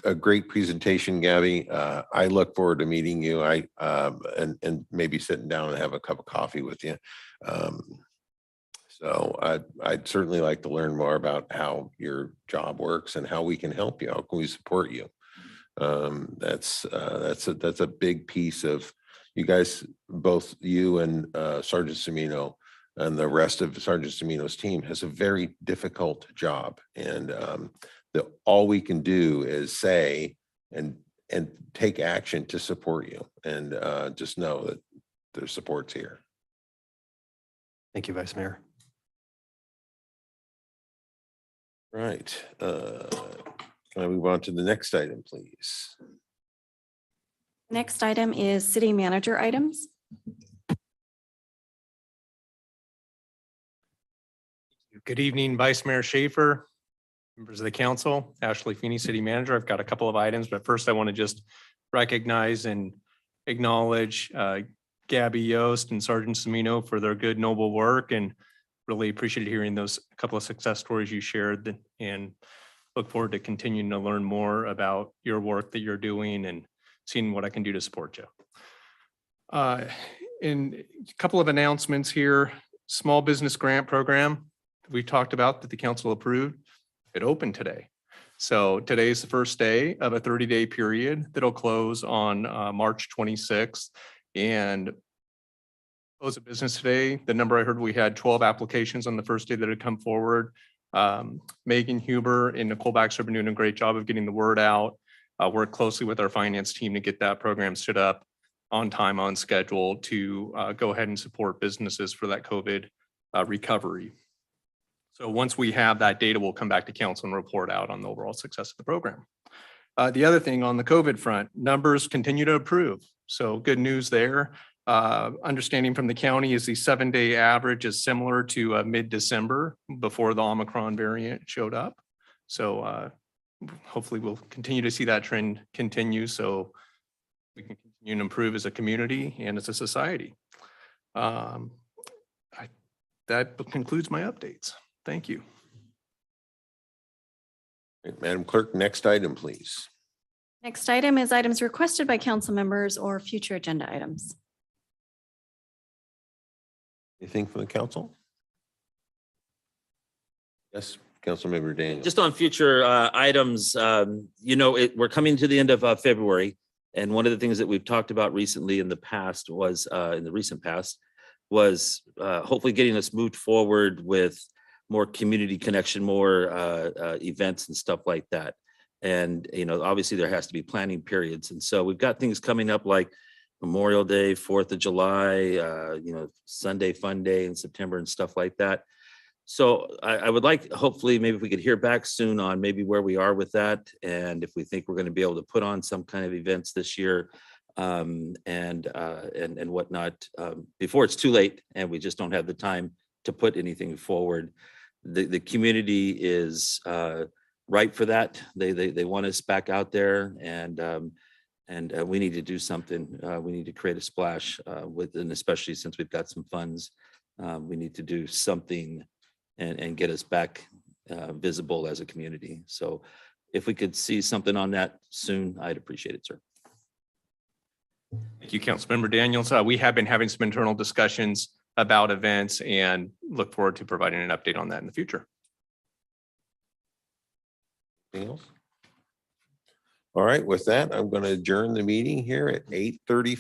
a great presentation, Gabby. I look forward to meeting you. And maybe sitting down and have a cup of coffee with you. So I'd certainly like to learn more about how your job works and how we can help you. How can we support you? That's a big piece of you guys, both you and Sergeant Semino and the rest of Sergeant Semino's team has a very difficult job. And all we can do is say and take action to support you, and just know that their support's here. Thank you, Vice Mayor. Right. Can I move on to the next item, please? Next item is city manager items. Good evening, Vice Mayor Schaefer, members of the council, Ashley Feeney, City Manager. I've got a couple of items, but first I want to just recognize and acknowledge Gabby Yost and Sergeant Semino for their good, noble work, and really appreciated hearing those couple of success stories you shared, and look forward to continuing to learn more about your work that you're doing and seeing what I can do to support you. And a couple of announcements here. Small business grant program we talked about that the council approved. It opened today. So today is the first day of a 30-day period that'll close on March 26th. And close of business today, the number I heard, we had 12 applications on the first day that had come forward. Megan Huber and Nicole Baxter have been doing a great job of getting the word out. Work closely with our finance team to get that program stood up on time, on schedule, to go ahead and support businesses for that COVID recovery. So once we have that data, we'll come back to council and report out on the overall success of the program. The other thing on the COVID front, numbers continue to improve. So good news there. Understanding from the county is the 7-day average is similar to mid-December before the Omicron variant showed up. So hopefully we'll continue to see that trend continue so we can continue to improve as a community and as a society. That concludes my updates. Thank you. Madam Clerk, next item, please. Next item is items requested by council members or future agenda items. Anything from the council? Yes, Councilmember Daniel. Just on future items, we're coming to the end of February. And one of the things that we've talked about recently in the past was, in the recent past, was hopefully getting us moved forward with more community connection, more events and stuff like that. And, obviously there has to be planning periods. And so we've got things coming up like Memorial Day, 4th of July, Sunday Fun Day in September and stuff like that. So I would like, hopefully, maybe if we could hear back soon on maybe where we are with that. And if we think we're going to be able to put on some kind of events this year and whatnot, before it's too late and we just don't have the time to put anything forward. The community is ripe for that. They want us back out there, and we need to do something. We need to create a splash and especially since we've got some funds, we need to do something and get us back visible as a community. So if we could see something on that soon, I'd appreciate it, sir. Thank you, Councilmember Daniels. We have been having some internal discussions about events and look forward to providing an update on that in the future. Anything else? All right, with that, I'm going to adjourn the meeting here at 8:30.